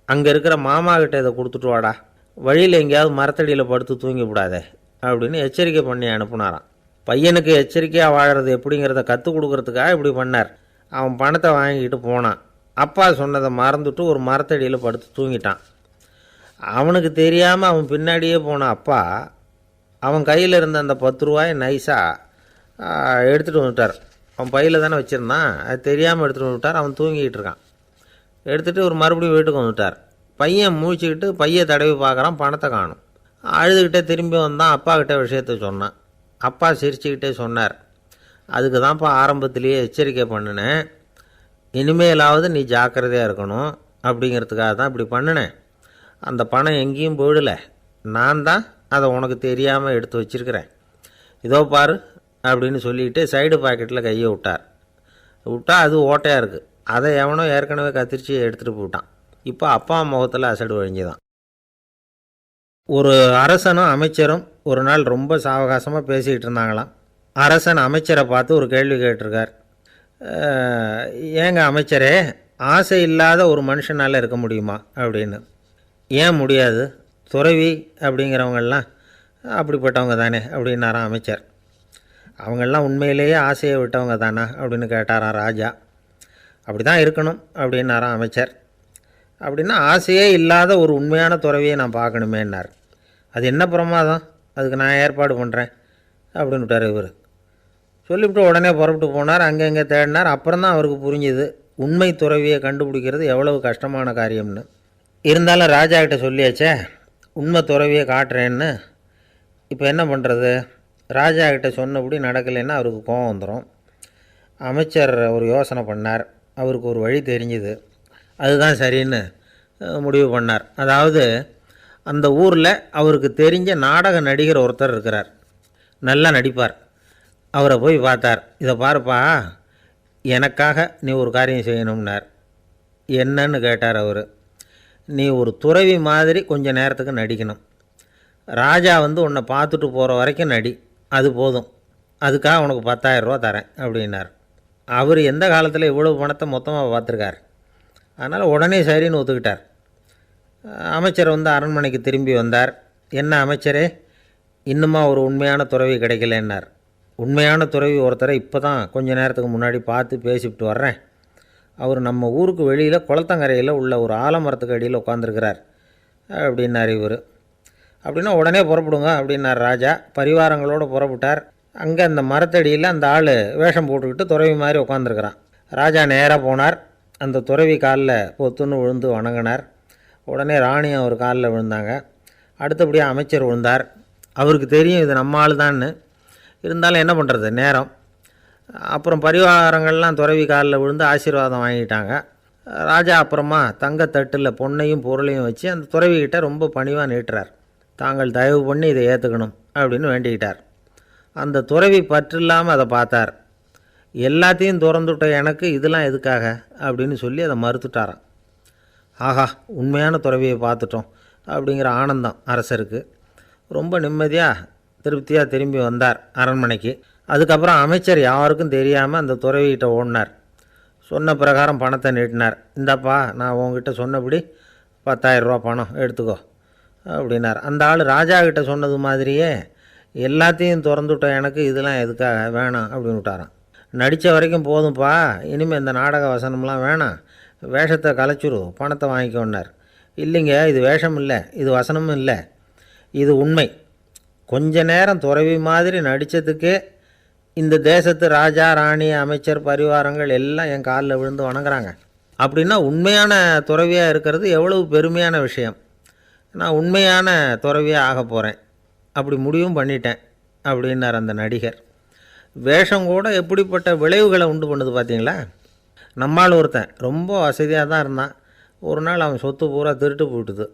அங்கே இருக்கிற மாமா கிட்ட இதை கொடுத்துட்டு வாடா, வழியில் எங்கேயாவது மரத்தடியில் படுத்து தூங்கி விடாதே அப்படின்னு எச்சரிக்கை பண்ணி அனுப்புனாராம். பையனுக்கு எச்சரிக்கையாக வாழறது எப்படிங்கிறத கற்றுக் கொடுக்கறதுக்காக இப்படி பண்ணார். அவன் பணத்தை வாங்கிக்கிட்டு போனான். அப்பா சொன்னதை மறந்துட்டு ஒரு மரத்தடியில் படுத்து தூங்கிட்டான். அவனுக்கு தெரியாமல் அவன் பின்னாடியே போன அப்பா அவன் கையில் இருந்த அந்த 10 ரூபாயை நைஸாக எடுத்துகிட்டு வந்துட்டார். அவன் பையில் தானே வச்சுருந்தான், அது தெரியாமல் எடுத்துகிட்டு வந்துட்டார். அவன் தூங்கிக்கிட்டு இருக்கான். எடுத்துகிட்டு ஒரு மறுபடியும் வீட்டுக்கு வந்துட்டார். பையன் மூழ்கிக்கிட்டு பையை தடவி பார்க்குறான், பணத்தை காணும். அழுதுகிட்டே திரும்பி வந்தான். அப்பா கிட்டே விஷயத்த சொன்னான். அப்பா சிரிச்சுக்கிட்டே சொன்னார், அதுக்கு தான்ப்பா ஆரம்பத்திலேயே எச்சரிக்கை பண்ணினேன், இனிமேலாவது நீ ஜாக்கிரதையாக இருக்கணும் அப்படிங்கிறதுக்காக தான் இப்படி பண்ணினேன். அந்த பணம் எங்கேயும் போயிடலை, நான் தான் அதை உனக்கு தெரியாமல் எடுத்து வச்சிருக்கிறேன். இதோ பாரு அப்படின்னு சொல்லிட்டு சைடு பாக்கெட்டில் கையை விட்டா அது ஓட்டையாக இருக்குது. அதை எவனோ ஏற்கனவே கத்திரிச்சு எடுத்துகிட்டு போயிட்டான். இப்போ அப்பா முகத்தில் அசடு வழிஞ்சுதான். ஒரு அரசனும் அமைச்சரும் ஒரு நாள் ரொம்ப சாவகாசமாக பேசிக்கிட்டு இருந்தாங்களாம். அரசன் அமைச்சரை பார்த்து ஒரு கேள்வி கேட்டிருக்கார். ஏங்க அமைச்சரே, ஆசை இல்லாத ஒரு மனுஷனால் இருக்க முடியுமா அப்படின்னு. ஏன் முடியாது, துறவி அப்படிங்கிறவங்கெல்லாம் அப்படிப்பட்டவங்க தானே அப்படின்னாராம் அமைச்சர். அவங்கெல்லாம் உண்மையிலேயே ஆசையை விட்டவங்க தானா அப்படின்னு கேட்டாராம் ராஜா. அப்படி தான் இருக்கணும் அப்படின்னாராம் அமைச்சர். அப்படின்னா ஆசையே இல்லாத ஒரு உண்மையான துறவியை நான் பார்க்கணுமேன்னார். அது என்ன பிரமாதம், அதுக்கு நான் ஏற்பாடு பண்ணுறேன் அப்படின்னு விட்டார் இவர். சொல்லிவிட்டு உடனே புறப்பட்டு போனார். அங்கங்கே தேடினார். அப்புறம் தான் அவருக்கு புரிஞ்சுது உண்மை துறவியை கண்டுபிடிக்கிறது எவ்வளவு கஷ்டமான காரியம்னு. இருந்தாலும் ராஜா கிட்ட சொல்லியாச்சே உண்மை துறவியை காட்டுறேன்னு. இப்போ என்ன பண்ணுறது? ராஜா கிட்ட சொன்னபடி நடக்கலைன்னா அவருக்கு கோபம் வந்துடும். அமைச்சர் ஒரு யோசனை பண்ணார். அவருக்கு ஒரு வழி தெரிஞ்சுது. அதுதான் சரின்னு முடிவு பண்ணார். அதாவது அந்த ஊரில் அவருக்கு தெரிஞ்ச நாடக நடிகர் ஒருத்தர் இருக்கிறார், நல்லா நடிப்பார். அவரை போய் பார்த்தார். இதை பாருப்பா, எனக்காக நீ ஒரு காரியம் செய்யணும்னார். என்னன்னு கேட்டார் அவர். நீ ஒரு துறவி மாதிரி கொஞ்சம் நேரத்துக்கு நடிக்கணும். ராஜா வந்து உன்னை பார்த்துட்டு போகிற வரைக்கும் நடி, அது போதும். அதுக்காக உனக்கு 10,000 ரூபா தரேன் அப்படின்னார். அவர் எந்த காலத்தில் இவ்வளவு பணத்தை மொத்தமாக பார்த்துருக்கார். அதனால் உடனே சரின்னு ஒத்துக்கிட்டார். அமைச்சர் வந்து அரண்மனைக்கு திரும்பி வந்தார். என்ன அமைச்சரே, இன்னுமா ஒரு உண்மையான துறவி கிடைக்கலன்னார். உண்மையான துறவி ஒருத்தரை இப்போ தான் கொஞ்சம் நேரத்துக்கு முன்னாடி பார்த்து பேசிவிட்டு வர்றேன். அவர் நம்ம ஊருக்கு வெளியில் குளத்தங்கரையில் உள்ள ஒரு ஆலமரத்துக்கு அடியில் உட்காந்துருக்கிறார் அப்படின்னார் இவர். அப்படின்னா உடனே புறப்படுங்க அப்படின்னார் ராஜா. பரிவாரங்களோடு புறப்பட்டார். அங்கே அந்த மரத்தடியில் அந்த ஆள் வேஷம் போட்டுக்கிட்டு துறவி மாதிரி உட்காந்துருக்கிறான். ராஜா நேராக போனார். அந்த துறவி காலில் பொத்துன்னு விழுந்து வணங்கினார். உடனே ராணியும் அவர் காலில் விழுந்தாங்க. அடுத்தபடியாக அமைச்சர் விழுந்தார். அவருக்கு தெரியும் இது நம்ம ஆள் தான்னு. இருந்தாலும் என்ன பண்ணுறது, நேரம். அப்புறம் பரிவாரங்கள்லாம் துறவி காலில் விழுந்து ஆசீர்வாதம் வாங்கிட்டாங்க. ராஜா அப்புறமா தங்கத்தட்டில் பொன்னையும் பொருளையும் வச்சு அந்த துறவிக்கிட்ட ரொம்ப பணிவாக நீட்டுறார். தாங்கள் தயவு பண்ணி இதை ஏற்றுக்கணும் அப்படின்னு வேண்டிக்கிட்டார். அந்த துறவி பற்றில்லாமல் அதை பார்த்தார். எல்லாத்தையும் திறந்துவிட்ட எனக்கு இதெல்லாம் எதுக்காக அப்படின்னு சொல்லி அதை மறுத்துட்டாராம். ஆஹா, உண்மையான துறவியை பார்த்துட்டோம் அப்படிங்கிற ஆனந்தம் அரசருக்கு. ரொம்ப நிம்மதியாக திருப்தியாக திரும்பி வந்தார் அரண்மனைக்கு. அதுக்கப்புறம் அமைச்சர் யாருக்கும் தெரியாமல் அந்த துறவிகிட்ட ஓடினார். சொன்ன பிரகாரம் பணத்தை நீட்டினார். இந்தாப்பா, நான் உங்ககிட்ட சொன்னபடி 10,000 ரூபா பணம் எடுத்துக்கோ அப்படின்னார். அந்த ஆள் ராஜா கிட்ட சொன்னது மாதிரியே எல்லாத்தையும் திறந்துவிட்ட எனக்கு இதெல்லாம் எதுக்காக வேணாம் அப்படின்னு விட்டாரான். நடித்த வரைக்கும் போதும்ப்பா, இனிமேல் இந்த நாடக வசனம்லாம் வேணாம், வேஷத்தை கலைச்சுரு, பணத்தை வாங்கிக்கோன்னார். இல்லைங்க, இது வேஷம் இல்லை, இது வசனமும் இல்லை, இது உண்மை. கொஞ்ச நேரம் துறவி மாதிரி நடித்ததுக்கே இந்த தேசத்து ராஜா, ராணி, அமைச்சர், பரிவாரங்கள் எல்லாம் என் காலில் விழுந்து வணங்குறாங்க. அப்படின்னா உண்மையான துறவியாக இருக்கிறது எவ்வளவு பெருமையான விஷயம். நான் உண்மையான துறவியாக ஆக போகிறேன், அப்படி முடிவும் பண்ணிட்டேன் அப்படின்னார் அந்த நடிகர். வேஷம் கூட எப்படிப்பட்ட விளைவுகளை உண்டு பண்ணுது பார்த்தீங்களா. நம்மால் ஒருத்தன் ரொம்ப வசதியாக தான் இருந்தான். ஒரு நாள் அவன் சொத்து பூரா திருட்டு போட்டுது.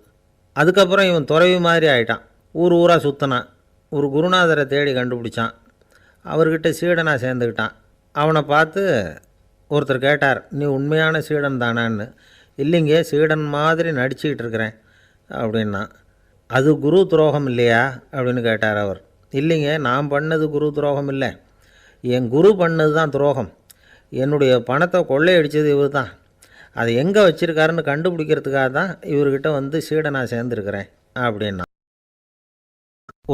அதுக்கப்புறம் இவன் துறவி மாதிரி ஆகிட்டான். ஊர் ஊராக சுற்றினான். ஒரு குருநாதரை தேடி கண்டுபிடிச்சான். அவர்கிட்ட சீடனாக சேர்ந்துக்கிட்டான். அவனை பார்த்து ஒருத்தர் கேட்டார், நீ உண்மையான சீடன் தானான்னு. இல்லைங்க, சீடன் மாதிரி நடிச்சுக்கிட்டு இருக்கிறேன் அப்படின்னா. அது குரு துரோகம் இல்லையா அப்படின்னு கேட்டார் அவர். இல்லைங்க, நான் பண்ணது குரு துரோகம் இல்லை, என் குரு பண்ணது தான் துரோகம். என்னுடைய பணத்தை கொள்ளையடித்தது இவர் தான். அதை எங்கே வச்சுருக்காருன்னு கண்டுபிடிக்கிறதுக்காக தான் இவர்கிட்ட வந்து சீடனாக சேர்ந்துருக்கிறேன் அப்படின்னா.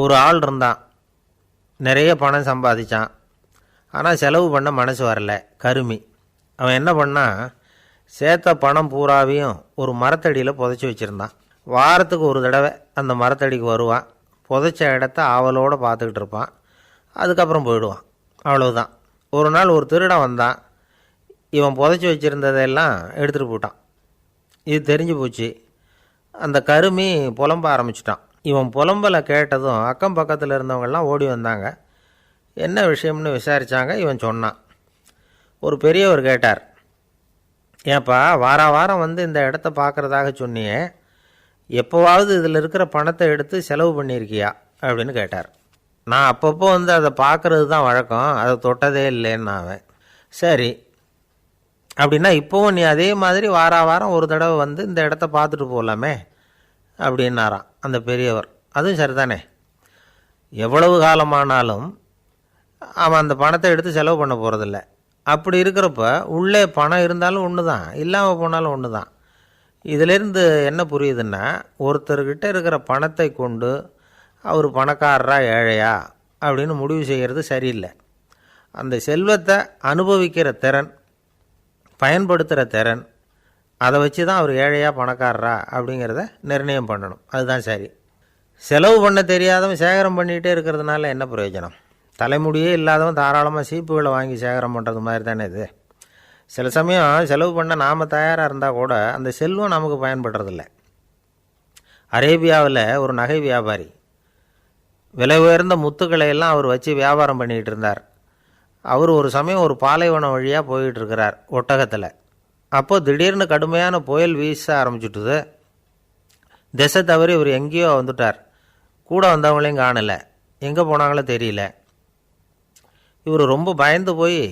ஒரு ஆள் இருந்தான், நிறைய பணம் சம்பாதிச்சான். ஆனால் செலவு பண்ண மனசு வரல, கருமி. அவன் என்ன பண்ணான், சேர்த்த பணம் பூராவையும் ஒரு மரத்தடியில் புதைச்சி வச்சுருந்தான். வாரத்துக்கு ஒரு தடவை அந்த மரத்தடிக்கு வருவான். புதைச்ச இடத்த ஆவலோடு பார்த்துக்கிட்டு இருப்பான். அதுக்கப்புறம் போயிடுவான். அவ்வளவுதான். ஒரு நாள் ஒரு திருடன் வந்தான். இவன் புதைச்சி வச்சுருந்ததெல்லாம் எடுத்துகிட்டு போட்டான். இது தெரிஞ்சு போச்சு. அந்த கருமி புலம்ப ஆரம்பிச்சிட்டான். இவன் புலம்பலை கேட்டதும் அக்கம் பக்கத்தில் இருந்தவங்கெல்லாம் ஓடி வந்தாங்க. என்ன விஷயம்னு விசாரித்தாங்க. இவன் சொன்னான். ஒரு பெரியவர் கேட்டார், ஏப்பா, வாரம் வந்து இந்த இடத்த பார்க்குறதாக சொன்னியே, எப்போவாவது இதில் இருக்கிற பணத்தை எடுத்து செலவு பண்ணியிருக்கியா அப்படின்னு கேட்டார். நான் அப்பப்போ வந்து அதை பார்க்குறது தான் வழக்கம், அதை தொட்டதே இல்லைன்னு அவன். சரி, அப்படின்னா இப்போவும் நீ அதே மாதிரி வாரம் ஒரு தடவை வந்து இந்த இடத்த பார்த்துட்டு போகலாமே அப்படின்னாராம் அந்த பெரியவர். அதுவும் சரிதானே, எவ்வளவு காலமானாலும் அவன் அந்த பணத்தை எடுத்து செலவு பண்ண போகிறதில்ல. அப்படி இருக்கிறப்ப உள்ளே பணம் இருந்தாலும் ஒன்று தான், இல்லாமல் போனாலும் ஒன்று தான். இதிலேருந்து என்ன புரியுதுன்னா, ஒருத்தர்கிட்ட இருக்கிற பணத்தை கொண்டு அவர் பணக்காரரா ஏழையா அப்படின்னு முடிவு செய்கிறது சரியில்லை. அந்த செல்வத்தை அனுபவிக்கிற திறன், பயன்படுத்துகிற திறன், அதை வச்சு தான் அவர் ஏழையா பணக்காரரா அப்படிங்கிறத நிர்ணயம் பண்ணணும். அதுதான் சரி. செலவு பண்ண தெரியாதவன் சேகரம் பண்ணிகிட்டே இருக்கிறதுனால என்ன பிரயோஜனம்? தலைமுடியே இல்லாதவன் தாராளமாக சீப்புகளை வாங்கி சேகரம் பண்ணுறது மாதிரி தானே இது. சில சமயம் செலவு பண்ண நாம் தயாராக இருந்தால் கூட அந்த செல்வம் நமக்கு பயன்படுறதில்ல. அரேபியாவில் ஒரு நகை வியாபாரி விலை உயர்ந்த முத்துக்களை எல்லாம் அவர் வச்சு வியாபாரம் பண்ணிகிட்டு இருந்தார். அவர் ஒரு சமயம் ஒரு பாலைவனம் வழியாக போயிட்டுருக்கிறார் ஒட்டகத்தில். அப்போது திடீர்னு கடுமையான புயல் வீச ஆரம்பிச்சுட்டுது. திசை தவறி இவர் எங்கேயோ வந்துட்டார். கூட வந்தவங்களையும் காணலை, எங்கே போனாங்களோ தெரியல. இவர் ரொம்ப பயந்து போய்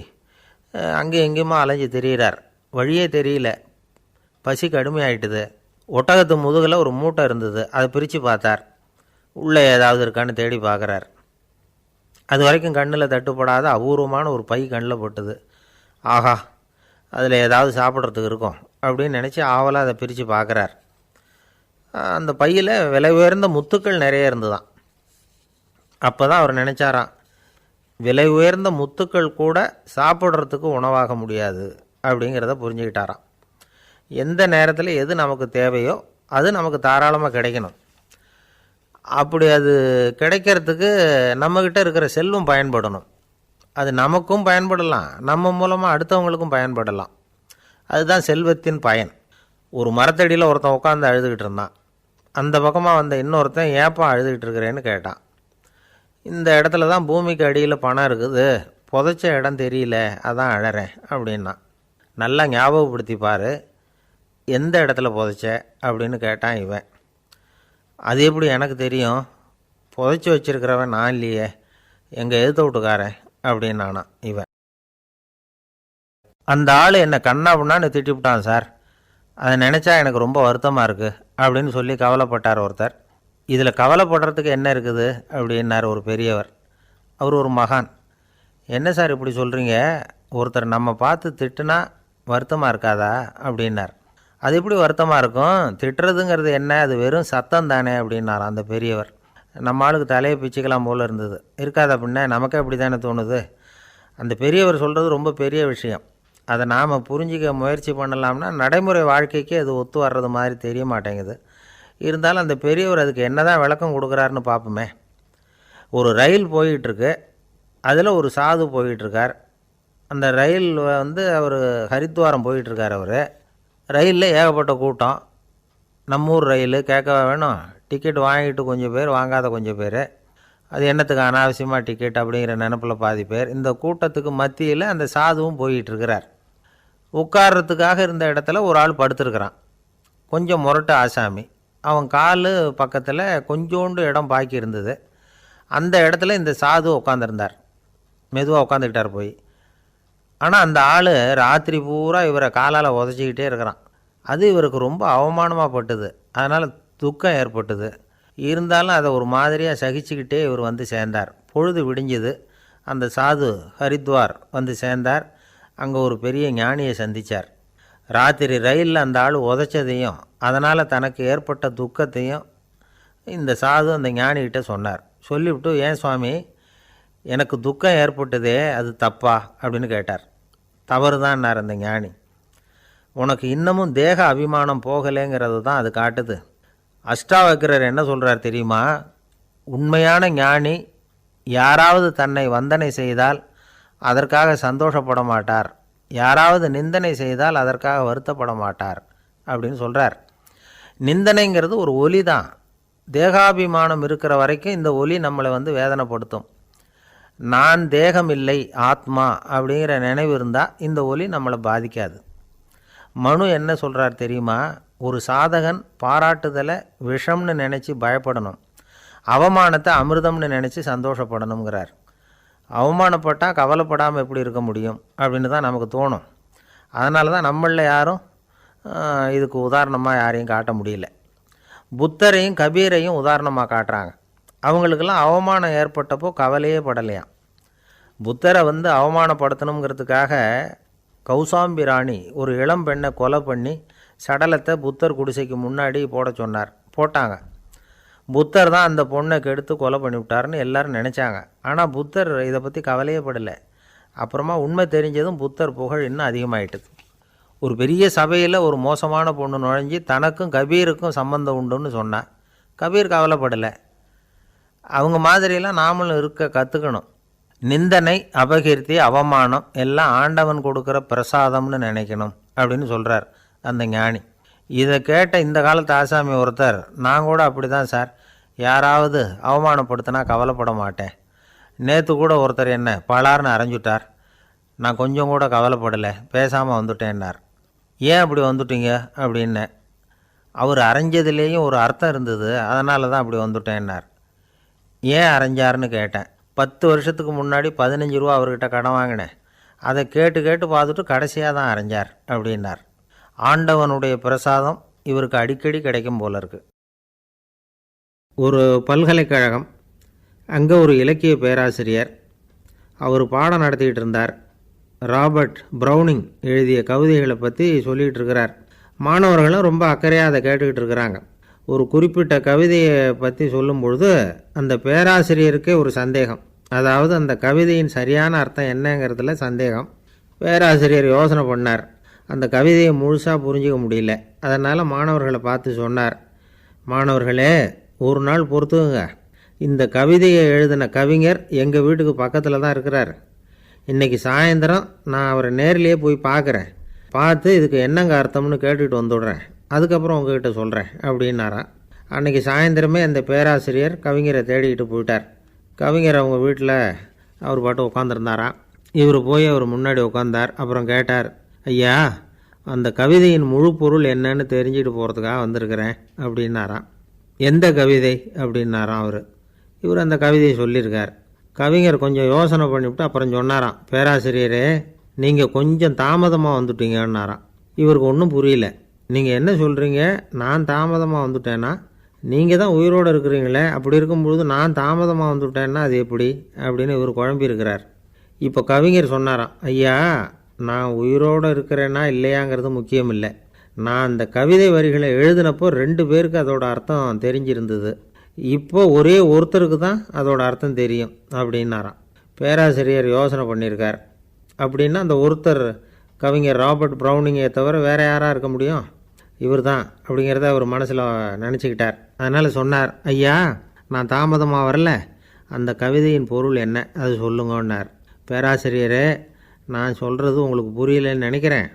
அங்கே எங்கேயுமா அலைஞ்சு திரியிறார். வழியே தெரியல. பசி கடுமையாயிட்டுது. ஒட்டகத்து முதுகில் ஒரு மூட்டை இருந்தது. அதை பிரித்து பார்த்தார். உள்ளே ஏதாவது இருக்கான்னு தேடி பார்க்குறார். அது வரைக்கும் கண்ணில் தட்டுப்படாத அபூர்வமான ஒரு பை கண்ணில் பட்டுது. ஆஹா, அதில் ஏதாவது சாப்பிட்றதுக்கு இருக்கும் அப்படின்னு நினச்சி ஆவலாக அதை பிரித்து பார்க்குறார். அந்த பையில் விலை உயர்ந்த முத்துக்கள் நிறைய இருந்துதான். அப்போ தான் அவர் நினச்சாராம், விலை உயர்ந்த முத்துக்கள் கூட சாப்பிட்றதுக்கு உணவாக முடியாது அப்படிங்கிறத புரிஞ்சுக்கிட்டாராம். எந்த நேரத்தில் எது நமக்கு தேவையோ அது நமக்கு தாராளமாக கிடைக்கணும். அப்படி அது கிடைக்கிறதுக்கு நம்மக்கிட்ட இருக்கிற செல்வம் பயன்படணும். அது நமக்கும் பயன்படலாம், நம்ம மூலமாக அடுத்தவங்களுக்கும் பயன்படலாம். அதுதான் செல்வத்தின் பயன். ஒரு மரத்தடியில் ஒருத்தன் உட்காந்து அழுதுகிட்டு இருந்தான். அந்த பக்கமாக வந்த இன்னொருத்தன் ஏப்பா அழுதுகிட்டு இருக்கிறேன்னு கேட்டான். இந்த இடத்துல தான் பூமிக்கு அடியில் பணம் இருக்குது, புதைச்ச இடம் தெரியல, அதான் அழறேன் அப்படின்னா. நல்லா ஞாபகப்படுத்தி பாரு, எந்த இடத்துல புதைச்ச அப்படின்னு கேட்டான் இவன். அது எப்படி எனக்கு தெரியும், புதைச்சி வச்சிருக்கிறவன் நான் இல்லையே, எங்கள் எதிர்த்த வீட்டுக்காரன் அப்படின்னானா இவன். அந்த ஆள் என்னை கண்ணா பண்ணான்னு திட்டிவிட்டான் சார், அதை நினச்சா எனக்கு ரொம்ப வருத்தமாக இருக்குது அப்படின்னு சொல்லி கவலைப்பட்டார் ஒருத்தர். இதில் கவலைப்படுறதுக்கு என்ன இருக்குது அப்படின்னார் ஒரு பெரியவர். அவர் ஒரு மகான். என்ன சார் இப்படி சொல்கிறீங்க, ஒருத்தர் நம்ம பார்த்து திட்டுனா வருத்தமாக இருக்காதா அப்படின்னார். அது எப்படி வருத்தமாக இருக்கும், திட்டுறதுங்கிறது என்ன, அது வெறும் சத்தம் தானே அப்படின்னார் அந்த பெரியவர். நம்ம ஆளுக்கு தலையை பிச்சுக்கலாம் போல் இருந்தது. இருக்காது அப்படின்னா நமக்கே அப்படி தானே தோணுது. அந்த பெரியவர் சொல்கிறது ரொம்ப பெரிய விஷயம். அதை நாம் புரிஞ்சிக்க முயற்சி பண்ணலாம்னா நடைமுறை வாழ்க்கைக்கு அது ஒத்து வர்றது மாதிரி தெரிய மாட்டேங்குது. இருந்தாலும் அந்த பெரியவர் அதுக்கு என்ன தான் விளக்கம் கொடுக்குறாருன்னு பார்ப்போமே. ஒரு ரயில் போயிட்டுருக்கு, அதில் ஒரு சாது போயிட்டுருக்கார். அந்த ரயில் அவர் ஹரித்வாரம் போயிட்டுருக்கார். அவர் ரயிலில் ஏகப்பட்ட கூட்டம். நம்ம ஊர் ரயில் கேட்க வேணும், டிக்கெட் வாங்கிட்டு கொஞ்சம் பேர், வாங்காத கொஞ்சம் பேர். அது என்னத்துக்கு அனாவசியமாக டிக்கெட் அப்படிங்கிற நினப்பில் பாதி பேர். இந்த கூட்டத்துக்கு மத்தியில் அந்த சாதுவும் போயிட்டுருக்கிறார். உட்கார்றதுக்காக இருந்த இடத்துல ஒரு ஆள் படுத்துருக்கிறான். கொஞ்சம் முரட்டு ஆசாமி. அவன் கால் பக்கத்தில் கொஞ்சோண்டு இடம் பாக்கி இருந்தது. அந்த இடத்துல இந்த சாது உட்காந்துருந்தார். மெதுவாக உட்காந்துக்கிட்டார் போய். ஆனால் அந்த ஆள் ராத்திரி பூரா இவரை காலால் உதச்சிக்கிட்டே இருக்கிறான். அது இவருக்கு ரொம்ப அவமானமாக பட்டுது. அதனால் துக்கம் ஏற்பட்டுது. இருந்தாலும் அதை ஒரு மாதிரியாக சகிச்சுக்கிட்டே இவர் வந்து சேர்ந்தார். பொழுது விடிஞ்சுது. அந்த சாது ஹரித்வார் வந்து சேர்ந்தார். அங்கே ஒரு பெரிய ஞானியை சந்தித்தார். ராத்திரி ரயிலில் அந்த ஆள் உதைச்சதையும் அதனால் தனக்கு ஏற்பட்ட துக்கத்தையும் இந்த சாது அந்த ஞானிகிட்ட சொன்னார். சொல்லிவிட்டு, ஏன் சுவாமி, எனக்கு துக்கம் ஏற்பட்டதே அது தப்பா அப்படின்னு கேட்டார். தவறு தான்னார் அந்த ஞானி. உனக்கு இன்னமும் தேக அபிமானம் போகலைங்கிறது தான் அது காட்டுது. அஷ்டாவக்கிரர் என்ன சொல்கிறார் தெரியுமா, உண்மையான ஞானி யாராவது தன்னை வந்தனை செய்தால் அதற்காக சந்தோஷப்பட மாட்டார், யாராவது நிந்தனை செய்தால் அதற்காக வருத்தப்பட மாட்டார் அப்படின்னு சொல்கிறார். நிந்தனைங்கிறது ஒரு ஒலி தான். தேகாபிமானம் இருக்கிற வரைக்கும் இந்த ஒலி நம்மளை வேதனைப்படுத்தும். நான் தேகம் இல்லை, ஆத்மா அப்படிங்கிற நினைவு இருந்தால் இந்த ஒலி நம்மளை பாதிக்காது. மனு என்ன சொல்கிறார் தெரியுமா, ஒரு சாதகன் பாராட்டுதலை விஷம்னு நினச்சி பயப்படணும், அவமானத்தை அமிர்தம்னு நினச்சி சந்தோஷப்படணுங்கிறார். அவமானப்பட்டால் கவலைப்படாமல் எப்படி இருக்க முடியும் அப்படின்னு தான் நமக்கு தோணும். அதனால தான் நம்மளில் யாரும் இதுக்கு உதாரணமாக யாரையும் காட்ட முடியல. புத்தரையும் கபீரையும் உதாரணமாக காட்டுறாங்க. அவங்களுக்கெல்லாம் அவமானம் ஏற்பட்டப்போ கவலையே படலையாம். புத்தரை அவமானப்படுத்தணுங்கிறதுக்காக கௌசாம்பி ராணி ஒரு இளம் பெண்ணை கொலை பண்ணி சடலத்தை புத்தர் குடிசைக்கு முன்னாடி போட சொன்னார். போட்டாங்க. புத்தர் தான் அந்த பொண்ணை கெடுத்து கொலை பண்ணிவிட்டார்னு எல்லாரும் நினச்சாங்க. ஆனால் புத்தர் இதை பற்றி கவலையே படலை. அப்புறமா உண்மை தெரிஞ்சதும் புத்தர் புகழ் இன்னும் அதிகமாகிட்டுது. ஒரு பெரிய சபையில் ஒரு மோசமான பொண்ணு நுழைஞ்சி தனக்கும் கபீருக்கும் சம்பந்தம் உண்டுன்னு சொன்னான். கபீர் கவலைப்படலை. அவங்க மாதிரியெல்லாம் நாமளும் இருக்க கற்றுக்கணும். நிந்தனை, அபகீர்த்தி, அவமானம் எல்லாம் ஆண்டவன் கொடுக்குற பிரசாதம்னு நினைக்கணும் அப்படின்னு சொல்கிறார் அந்த ஞானி. இதை கேட்ட இந்த காலத்து ஆசாமி ஒருத்தர், நான் கூட அப்படி தான் சார், யாராவது அவமானப்படுத்தினா கவலைப்பட மாட்டேன். நேற்று கூட ஒருத்தர் என்ன பலார்னு அரைஞ்சுட்டார், நான் கொஞ்சம் கூட கவலைப்படலை, பேசாமல் வந்துட்டேன்னார். ஏன் அப்படி வந்துட்டீங்க அப்படின்னு. அவர் அரைஞ்சதுலேயும் ஒரு அர்த்தம் இருந்தது, அதனால தான் அப்படி வந்துட்டேன்னார். ஏன் அரைஞ்சாருன்னு கேட்டேன். 10 வருஷத்துக்கு முன்னாடி 15 ரூபா அவர்கிட்ட கடன் வாங்கினேன், அதை கேட்டு கேட்டு பார்த்துட்டு கடைசியாக தான் அரைஞ்சார் அப்படின்னார். ஆண்டவனுடைய பிரசாதம் இவருக்கு அடிக்கடி கிடைக்கும் போல இருக்கு. ஒரு பல்கலைக்கழகம், அங்கே ஒரு இலக்கிய பேராசிரியர், அவர் பாடம் நடத்திக்கிட்டு இருந்தார். ராபர்ட் ப்ரௌனிங் எழுதிய கவிதைகளை பற்றி சொல்லிகிட்டு இருக்கிறார். மாணவர்களும் ரொம்ப அக்கறையாக அதை கேட்டுக்கிட்டு இருக்கிறாங்க. ஒரு குறிப்பிட்ட கவிதையை பற்றி சொல்லும் பொழுது அந்த பேராசிரியருக்கே ஒரு சந்தேகம், அதாவது அந்த கவிதையின் சரியான அர்த்தம் என்னங்கிறதுல சந்தேகம். பேராசிரியர் யோசனை பண்ணார், அந்த கவிதையை முழுசாக புரிஞ்சிக்க முடியல. அதனால் மாணவர்களை பார்த்து சொன்னார், மாணவர்களே, ஒரு நாள் பொறுத்துக்குங்க, இந்த கவிதையை எழுதின கவிஞர் எங்கள் வீட்டுக்கு பக்கத்தில் தான் இருக்கிறார். இன்றைக்கி சாயந்தரம் நான் அவரை நேரிலேயே போய் பார்க்குறேன், பார்த்து இதுக்கு என்னங்க அர்த்தம்னு கேட்டுக்கிட்டு வந்துடுறேன், அதுக்கப்புறம் உங்ககிட்ட சொல்கிறேன் அப்படின்னாராம். அன்றைக்கி சாயந்தரமே அந்த பேராசிரியர் கவிஞரை தேடிக்கிட்டு போயிட்டார். கவிஞர் அவங்க வீட்டில் அவர் பாட்டு உட்காந்துருந்தாராம். இவர் போய் அவர் முன்னாடி உட்காந்தார். அப்புறம் கேட்டார், ஐயா, அந்த கவிதையின் முழு பொருள் என்னன்னு தெரிஞ்சுட்டு போகிறதுக்காக வந்திருக்கிறேன் அப்படின்னாராம். எந்த கவிதை அப்படின்னாராம் அவர். இவர் அந்த கவிதையை சொல்லியிருக்கார். கவிஞர் கொஞ்சம் யோசனை பண்ணிவிட்டு அப்புறம் சொன்னாராம், பேராசிரியரே, நீங்கள் கொஞ்சம் தாமதமாக வந்துட்டீங்கன்னாராம். இவருக்கு ஒன்றும் புரியல. நீங்கள் என்ன சொல்கிறீங்க, நான் தாமதமாக வந்துட்டேன்னா? நீங்கள் தான் உயிரோடு இருக்கிறீங்களே, அப்படி இருக்கும்பொழுது நான் தாமதமாக வந்துட்டேன்னா அது எப்படி அப்படின்னு இவர் குழம்பியிருக்கிறார். இப்போ கவிஞர் சொன்னாராம், ஐயா, நான் உயிரோடு இருக்கிறேன்னா இல்லையாங்கிறது முக்கியம் இல்லை, நான் அந்த கவிதை வரிகளை எழுதினப்போ 2 பேருக்கு அதோட அர்த்தம் தெரிஞ்சிருந்தது, இப்போ ஒரே ஒருத்தருக்கு தான் அதோட அர்த்தம் தெரியும் அப்படின்னாராம். பேராசிரியர் யோசனை பண்ணியிருக்கார். அப்படின்னா அந்த ஒருத்தர் கவிஞர் ராபர்ட் ப்ரௌனிங்கை தவிர வேறு யாராக இருக்க முடியும்? இவர் தான் அப்படிங்கிறத அவர் மனசில் நினச்சிக்கிட்டார். அதனால் சொன்னார், ஐயா, நான் தாமதமாக வரல, அந்த கவிதையின் பொருள் என்ன அது சொல்லுங்கன்னார். பேராசிரியரே, நான் சொல்கிறது உங்களுக்கு புரியலைன்னு நினைக்கிறேன்.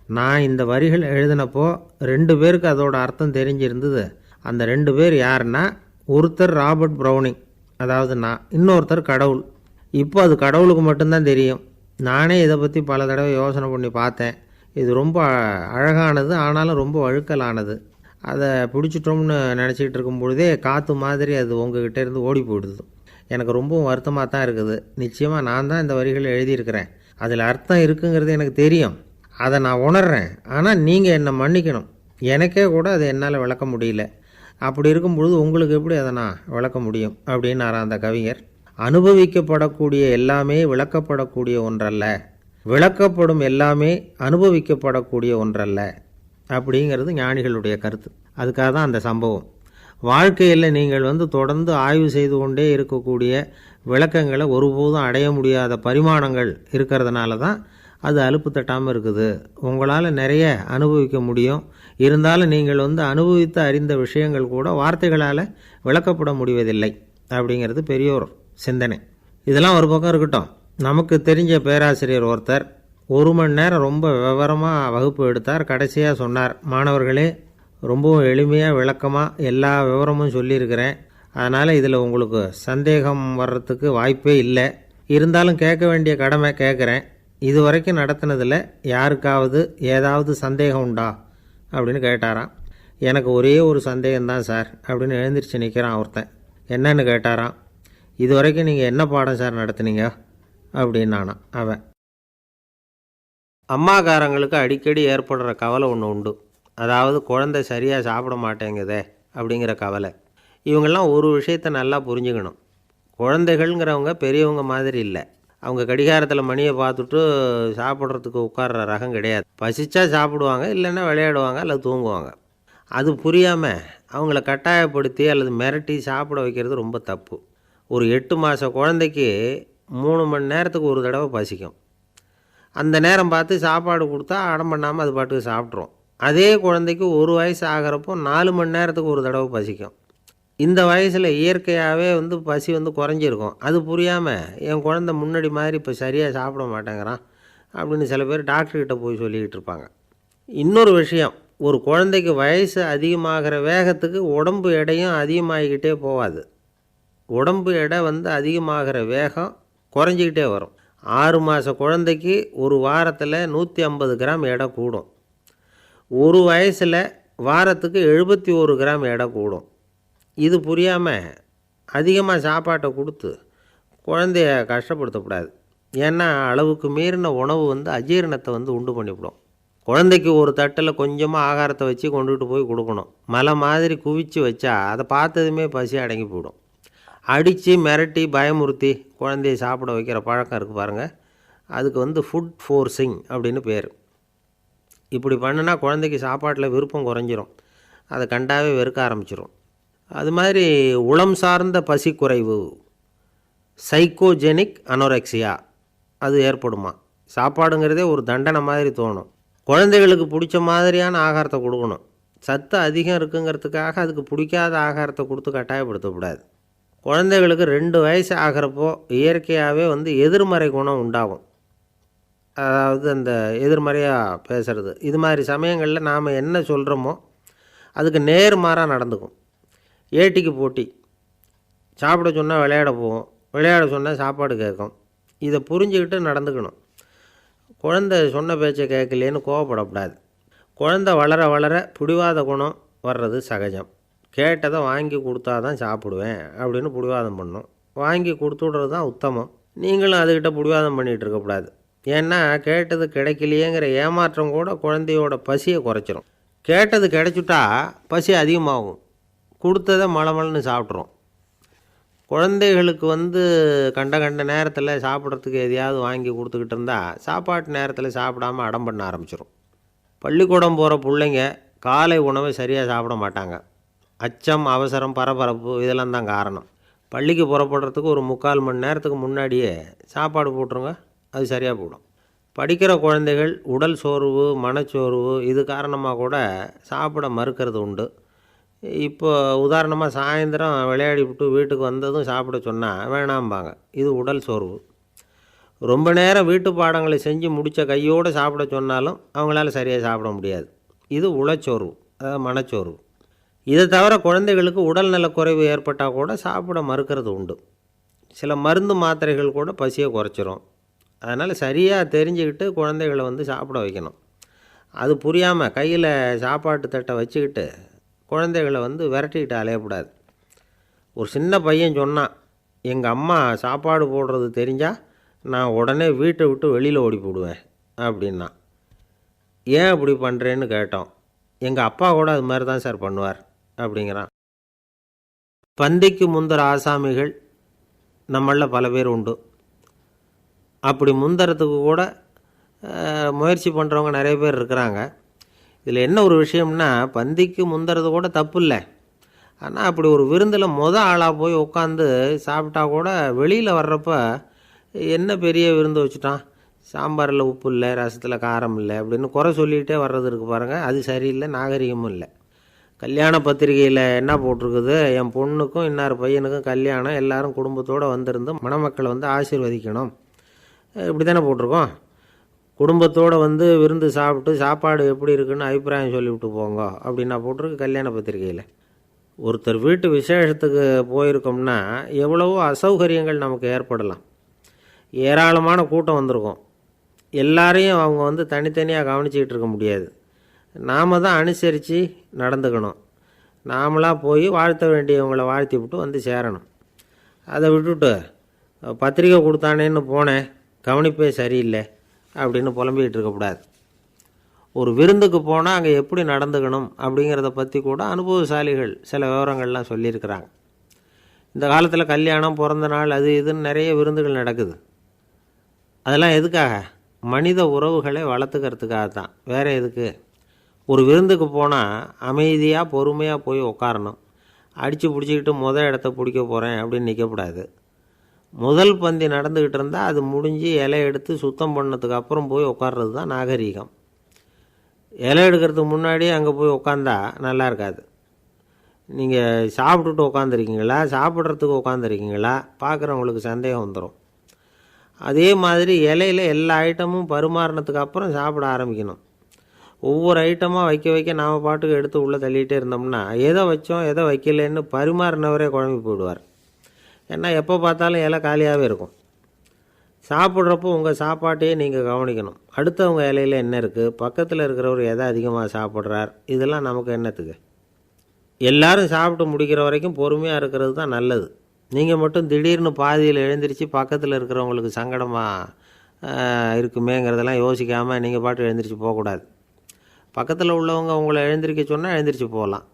நான் இந்த வரிகள் எழுதினப்போ 2 பேருக்கு அதோட அர்த்தம் தெரிஞ்சிருந்தது. அந்த 2 பேர் யாருன்னா, ஒருத்தர் ராபர்ட் ப்ரௌனிங், அதாவது நான், இன்னொருத்தர் கடவுள். இப்போ அது கடவுளுக்கு மட்டும்தான் தெரியும். நானே இதை பற்றி பல தடவை யோசனை பண்ணி பார்த்தேன். இது ரொம்ப அழகானது, ஆனாலும் ரொம்ப வழுக்கலானது. அதை பிடிச்சிட்டோம்னு நினச்சிக்கிட்டு இருக்கும் பொழுதே காற்று மாதிரி அது உங்ககிட்ட இருந்து ஓடி போயிடுது. எனக்கு ரொம்பவும் வருத்தமாக தான் இருக்குது. நிச்சயமாக நான் தான் இந்த வரிகளை எழுதியிருக்கிறேன், அதில் அர்த்தம் இருக்குங்கிறது எனக்கு தெரியும், அதை நான் உணர்கிறேன். ஆனால் நீங்கள் என்னை மன்னிக்கணும், எனக்கே கூட அதை என்னால் விளக்க முடியல. அப்படி இருக்கும் பொழுது உங்களுக்கு எப்படி அதை நான் விளக்க முடியும் அப்படின்னாரா அந்த கவிஞர். அனுபவிக்கப்படக்கூடிய எல்லாமே விளக்கப்படக்கூடிய ஒன்றல்ல, விளக்கப்படும் எல்லாமே அனுபவிக்கப்படக்கூடிய ஒன்றல்ல அப்படிங்கிறது ஞானிகளுடைய கருத்து. அதுக்காக தான் அந்த சம்பவம். வாழ்க்கையில் நீங்கள் தொடர்ந்து ஆய்வு செய்து கொண்டே இருக்கக்கூடிய விளக்கங்களை ஒருபோதும் அடைய முடியாத பரிமாணங்கள் இருக்கிறதுனால தான் அது அலுப்பு தட்டாமல் இருக்குது. உங்களால் நிறைய அனுபவிக்க முடியும், இருந்தாலும் நீங்கள் அனுபவித்து அறிந்த விஷயங்கள் கூட வார்த்தைகளால் விளக்கப்பட முடிவதில்லை அப்படிங்கிறது பெரியோர் சிந்தனை. இதெல்லாம் ஒரு பக்கம் இருக்கட்டும். நமக்கு தெரிஞ்ச பேராசிரியர் ஒருத்தர் 1 மணி நேரம் ரொம்ப விவரமாக வகுப்பு எடுத்தார். கடைசியாக சொன்னார், மாணவர்களே, ரொம்பவும் எளிமையாக விளக்கமாக எல்லா விவரமும் சொல்லியிருக்கிறேன், அதனால் இதில் உங்களுக்கு சந்தேகம் வர்றதுக்கு வாய்ப்பே இல்லை. இருந்தாலும் கேட்க வேண்டிய கடமை கேட்குறேன். இது வரைக்கும் நடத்தினதில் யாருக்காவது ஏதாவது சந்தேகம் உண்டா அப்படின்னு கேட்டாராம். எனக்கு ஒரே ஒரு சந்தேகம்தான் சார் அப்படின்னு எழுந்திரிச்சு நிற்கிறான் ஒருத்தன். என்னன்னு கேட்டாராம். இது வரைக்கும் நீங்கள் என்ன பாடம் சார் நடத்துனீங்க அப்படின்னானா அவன். அம்மாக்காரங்களுக்கு அடிக்கடி ஏற்படுற கவலை ஒன்று உண்டு, அதாவது குழந்தை சரியாக சாப்பிட மாட்டேங்குதே அப்படிங்கிற கவலை. இவங்கெல்லாம் ஒரு விஷயத்தை நல்லா புரிஞ்சுக்கணும். குழந்தைகள்ங்கிறவங்க பெரியவங்க மாதிரி இல்லை. அவங்க கடிகாரத்தில் மணியை பார்த்துட்டு சாப்பிட்றதுக்கு உட்கார்ற ரகம் கிடையாது. பசிச்சா சாப்பிடுவாங்க, இல்லைன்னா விளையாடுவாங்க அல்லது தூங்குவாங்க. அது புரியாமல் அவங்கள கட்டாயப்படுத்தி அல்லது மிரட்டி சாப்பிட வைக்கிறது ரொம்ப தப்பு. ஒரு 8 மாத குழந்தைக்கு 3 மணி நேரத்துக்கு ஒரு தடவை பசிக்கும். அந்த நேரம் பார்த்து சாப்பாடு கொடுத்தா அடம் பண்ணாமல் அது பாட்டுக்கு சாப்பிட்றோம். அதே குழந்தைக்கு 1 வயசு ஆகிறப்போ 4 மணி நேரத்துக்கு ஒரு தடவை பசிக்கும். இந்த வயசில் இயற்கையாகவே பசி குறைஞ்சிருக்கும். அது புரியாமல் என் குழந்தை முன்னாடி மாதிரி இப்போ சரியாக சாப்பிட மாட்டேங்கிறான் அப்படின்னு சில பேர் டாக்டர்கிட்ட போய் சொல்லிக்கிட்டு இருப்பாங்க. இன்னொரு விஷயம், ஒரு குழந்தைக்கு வயசு அதிகமாகிற வேகத்துக்கு உடம்பு எடையும் அதிகமாகிக்கிட்டே போகாது. உடம்பு எடை அதிகமாகிற வேகம் குறைஞ்சிக்கிட்டே வரும். 6 மாத குழந்தைக்கு ஒரு வாரத்தில் 150 கிராம் எடை கூடும். ஒரு வயசில் வாரத்துக்கு 71 கிராம் எடை கூடும். இது புரியாமல் அதிகமாக சாப்பாட்டை கொடுத்து குழந்தைய கஷ்டப்படுத்தக்கூடாது. ஏன்னா அளவுக்கு மீறின உணவு அஜீரணத்தை உண்டு பண்ணிவிடும். குழந்தைக்கு ஒரு தட்டில் கொஞ்சமாக ஆகாரத்தை வச்சு கொண்டுகிட்டு போய் கொடுக்கணும். மலை மாதிரி குவிச்சு வச்சா அதை பார்த்ததுமே பசி அடங்கி போயிடும். அடித்து மிரட்டி பயமுறுத்தி குழந்தைய சாப்பிட வைக்கிற பழக்கம் இருக்குது பாருங்கள், அதுக்கு ஃபுட் ஃபோர்ஸிங் அப்படின்னு பேர். இப்படி பண்ணுனா குழந்தைக்கு சாப்பாட்டில் விருப்பம் குறைஞ்சிரும், அதை கண்டாவே வெறுக்க ஆரம்பிச்சிடும். அது மாதிரி உளம் சார்ந்த பசி குறைவு, சைக்கோஜெனிக் அனோரெக்சியா, அது ஏற்படுமா. சாப்பாடுங்கிறதே ஒரு தண்டனை மாதிரி தோணும். குழந்தைகளுக்கு பிடிச்ச மாதிரியான ஆகாரத்தை கொடுக்கணும். சத்து அதிகம் இருக்குங்கிறதுக்காக அதுக்கு பிடிக்காத ஆகாரத்தை கொடுத்து கட்டாயப்படுத்தக்கூடாது. குழந்தைகளுக்கு 2 வயசு ஆகிறப்போ இயற்கையாகவே எதிர்மறை குணம் உண்டாகும். அதாவது அந்த எதிர்மறையாக பேசுகிறது. இது மாதிரி சமயங்களில் நாம் என்ன சொல்கிறோமோ அதுக்கு நேர்மாறாக நடந்துக்கும். ஏட்டிக்கு போட்டி. சாப்பிட சொன்னால் விளையாட போகும், விளையாட சொன்னால் சாப்பாடு கேட்கும். இதை புரிஞ்சுக்கிட்டு நடந்துக்கணும். குழந்தை சொன்ன பேச்சை கேட்கலேன்னு கோவப்படக்கூடாது. குழந்தை வளர வளர பிடிவாத குணம் வர்றது சகஜம். கேட்டதை வாங்கி கொடுத்தா தான் சாப்பிடுவேன் அப்படின்னு பிடிவாதம் பண்ணும். வாங்கி கொடுத்துடுறது தான் உத்தமம். நீங்களும் அதுக்கிட்ட பிடிவாதம் பண்ணிகிட்டு இருக்கக்கூடாது. ஏன்னா கேட்டது கிடைக்கலையேங்கிற ஏமாற்றம் கூட குழந்தையோட பசியை குறைச்சிரும். கேட்டது கிடைச்சிட்டா பசி அதிகமாகும். கொடுத்ததை மலமலன்னு சாப்பிட்றோம். குழந்தைகளுக்கு கண்ட நேரத்தில் சாப்பிட்றதுக்கு எதையாவது வாங்கி கொடுத்துக்கிட்டு இருந்தால் சாப்பாட்டு நேரத்தில் சாப்பிடாமல் அடம் பண்ண ஆரம்பிச்சிடும். பள்ளிக்கூடம் போகிற பிள்ளைங்க காலை உணவை சரியாக சாப்பிட மாட்டாங்க. அச்சம், அவசரம், பரபரப்பு இதெல்லாம் தான் காரணம். பள்ளிக்கு புறப்படுறதுக்கு ஒரு 3/4 மணி நேரத்துக்கு முன்னாடியே சாப்பாடு போட்டுருங்க, அது சரியாக போடும். படிக்கிற குழந்தைகள் உடல் சோர்வு, மனச்சோர்வு இது காரணமாக கூட சாப்பிட மறுக்கிறது உண்டு. இப்போ உதாரணமாக சாயந்தரம் விளையாடி விட்டு வீட்டுக்கு வந்ததும் சாப்பிட சொன்னால் வேணாம்பாங்க. இது உடல் சோர்வு. ரொம்ப நேரம் வீட்டு பாடங்களை செஞ்சு முடித்த கையோடு சாப்பிட சொன்னாலும் அவங்களால சரியாக சாப்பிட முடியாது. இது உளச்சோர்வு, அதாவது மனச்சோர்வு. இதை தவிர குழந்தைகளுக்கு உடல் நலக்குறைவு ஏற்பட்டால் கூட சாப்பிட மறுக்கிறது உண்டு. சில மருந்து மாத்திரைகள் கூட பசியை குறைச்சிரும். அதனால் சரியாக தெரிஞ்சுக்கிட்டு குழந்தைகளை சாப்பிட வைக்கணும். அது புரியாமல் கையில் சாப்பாட்டு தட்டை வச்சுக்கிட்டு குழந்தைகளை விரட்டிக்கிட்டு அலையக்கூடாது. ஒரு சின்ன பையன் சொன்னான், எங்கள் அம்மா சாப்பாடு போடுறது தெரிஞ்சால் நான் உடனே வீட்டை விட்டு வெளியில் ஓடி போடுவேன் அப்படின்னா. ஏன் அப்படி பண்ணுறேன்னு கேட்டோம். எங்கள் அப்பா கூட அது மாதிரி தான் சார் பண்ணுவார் அப்படிங்கிறான். பந்திக்கு முந்தர ஆசாமிகள் நம்மளில் பல பேர் உண்டு. அப்படி முந்தறதுக்கு கூட முயற்சி பண்ணுறவங்க நிறைய பேர் இருக்கிறாங்க. இதில் என்ன ஒரு விஷயம்னா, பந்திக்கு முந்துறது கூட தப்பு இல்லை. ஆனால் அப்படி ஒரு விருந்தில் ஆளாக போய் உட்காந்து சாப்பிட்டா கூட வெளியில் வர்றப்ப என்ன பெரிய விருந்து வச்சுட்டான், சாம்பாரில் உப்பு இல்லை, ரசத்தில் காரம் இல்லை அப்படின்னு குறை சொல்லிகிட்டே வர்றது இருக்குது பாருங்கள். அது சரியில்லை, நாகரிகமும் இல்லை. கல்யாண பத்திரிகையில் என்ன போட்டிருக்குது, என் பொண்ணுக்கும் இன்னார் பையனுக்கும் கல்யாணம், எல்லாரும் குடும்பத்தோடு வந்திருந்து மணமக்களை ஆசீர்வதிக்கணும், இப்படி தானே போட்டிருக்கோம். குடும்பத்தோடு விருந்து சாப்பிட்டு சாப்பாடு எப்படி இருக்குன்னு அபிப்பிராயம் சொல்லிவிட்டு போங்க அப்படின்னா போட்டிருக்கு கல்யாண பத்திரிகையில். ஒருத்தர் வீட்டு விசேஷத்துக்கு போயிருக்கோம்னா எவ்வளவோ அசௌகரியங்கள் நமக்கு ஏற்படலாம். ஏராளமான கூட்டம் வந்திருக்கும். எல்லாரையும் அவங்க தனித்தனியாக கவனிச்சிக்கிட்டு இருக்க முடியாது. நாம் தான் அனுசரித்து நடந்துக்கணும். நாமளாக போய் வாழ்த்த வேண்டியவங்களை வாழ்த்தி விட்டு சேரணும். அதை விட்டுட்டு பத்திரிக்கை கொடுத்தானேன்னு போனேன், கவனிப்பே சரியில்லை அப்படின்னு புலம்பிக்கிட்டு இருக்கக்கூடாது. ஒரு விருந்துக்கு போனால் அங்கே எப்படி நடந்துக்கணும் அப்படிங்கிறத பற்றி கூட அனுபவசாலிகள் சில விவரங்கள்லாம் சொல்லியிருக்கிறாங்க. இந்த காலத்தில் கல்யாணம், பிறந்த நாள், அது இதுன்னு நிறைய விருந்துகள் நடக்குது. அதெல்லாம் எதுக்காக? மனித உறவுகளை வளர்த்துக்கிறதுக்காக தான், வேறு எதுக்கு? ஒரு விருந்துக்கு போனால் அமைதியாக பொறுமையாக போய் உட்காரணும். அடித்து பிடிச்சிக்கிட்டு இடத்த பிடிக்க போகிறேன் அப்படின்னு நிற்கக்கூடாது. முதல் பந்தி நடந்துக்கிட்டு இருந்தால் அது முடிஞ்சு இலை எடுத்து சுத்தம் பண்ணதுக்கு அப்புறம் போய் உட்கார்றது தான் நாகரீகம். இலை எடுக்கிறதுக்கு முன்னாடியே அங்கே போய் உட்காந்தா நல்லா இருக்காது. நீங்கள் சாப்பிட்டுட்டு உட்காந்துருக்கீங்களா, சாப்பிட்றதுக்கு உட்காந்துருக்கீங்களா, பார்க்குறவங்களுக்கு சந்தேகம் வந்துடும். அதே மாதிரி இலையில் எல்லா ஐட்டமும் பரிமாறினதுக்கு அப்புறம் சாப்பிட ஆரம்பிக்கணும். ஒவ்வொரு ஐட்டமாக வைக்க வைக்க நாம் பாட்டுக்கு எடுத்து உள்ளே தள்ளிகிட்டே இருந்தோம்னா எதை வச்சோம் எதை வைக்கலன்னு பரிமாறினவரே குழம்பி போயிடுவார். ஏன்னா எப்போ பார்த்தாலும் இலை காலியாகவே இருக்கும். சாப்பிட்றப்போ உங்கள் சாப்பாட்டையே நீங்கள் கவனிக்கணும். அடுத்தவங்க இலையில் என்ன இருக்குது, பக்கத்தில் இருக்கிறவர் எதை அதிகமாக சாப்பிட்றார், இதெல்லாம் நமக்கு என்னத்துக்கு? எல்லாரும் சாப்பிட்டு முடிக்கிற வரைக்கும் பொறுமையாக இருக்கிறது தான் நல்லது. நீங்கள் மட்டும் திடீர்னு பாதியில் எழுந்திரிச்சு பக்கத்தில் இருக்கிறவங்களுக்கு சங்கடமாக இருக்குமேங்கிறதெல்லாம் யோசிக்காமல் நீங்கள் பாட்டு எழுந்திரிச்சு போகக்கூடாது. பக்கத்தில் உள்ளவங்க உங்களை எழுந்திரிக்க சொன்னால் எழுந்திரிச்சு போகலாம்.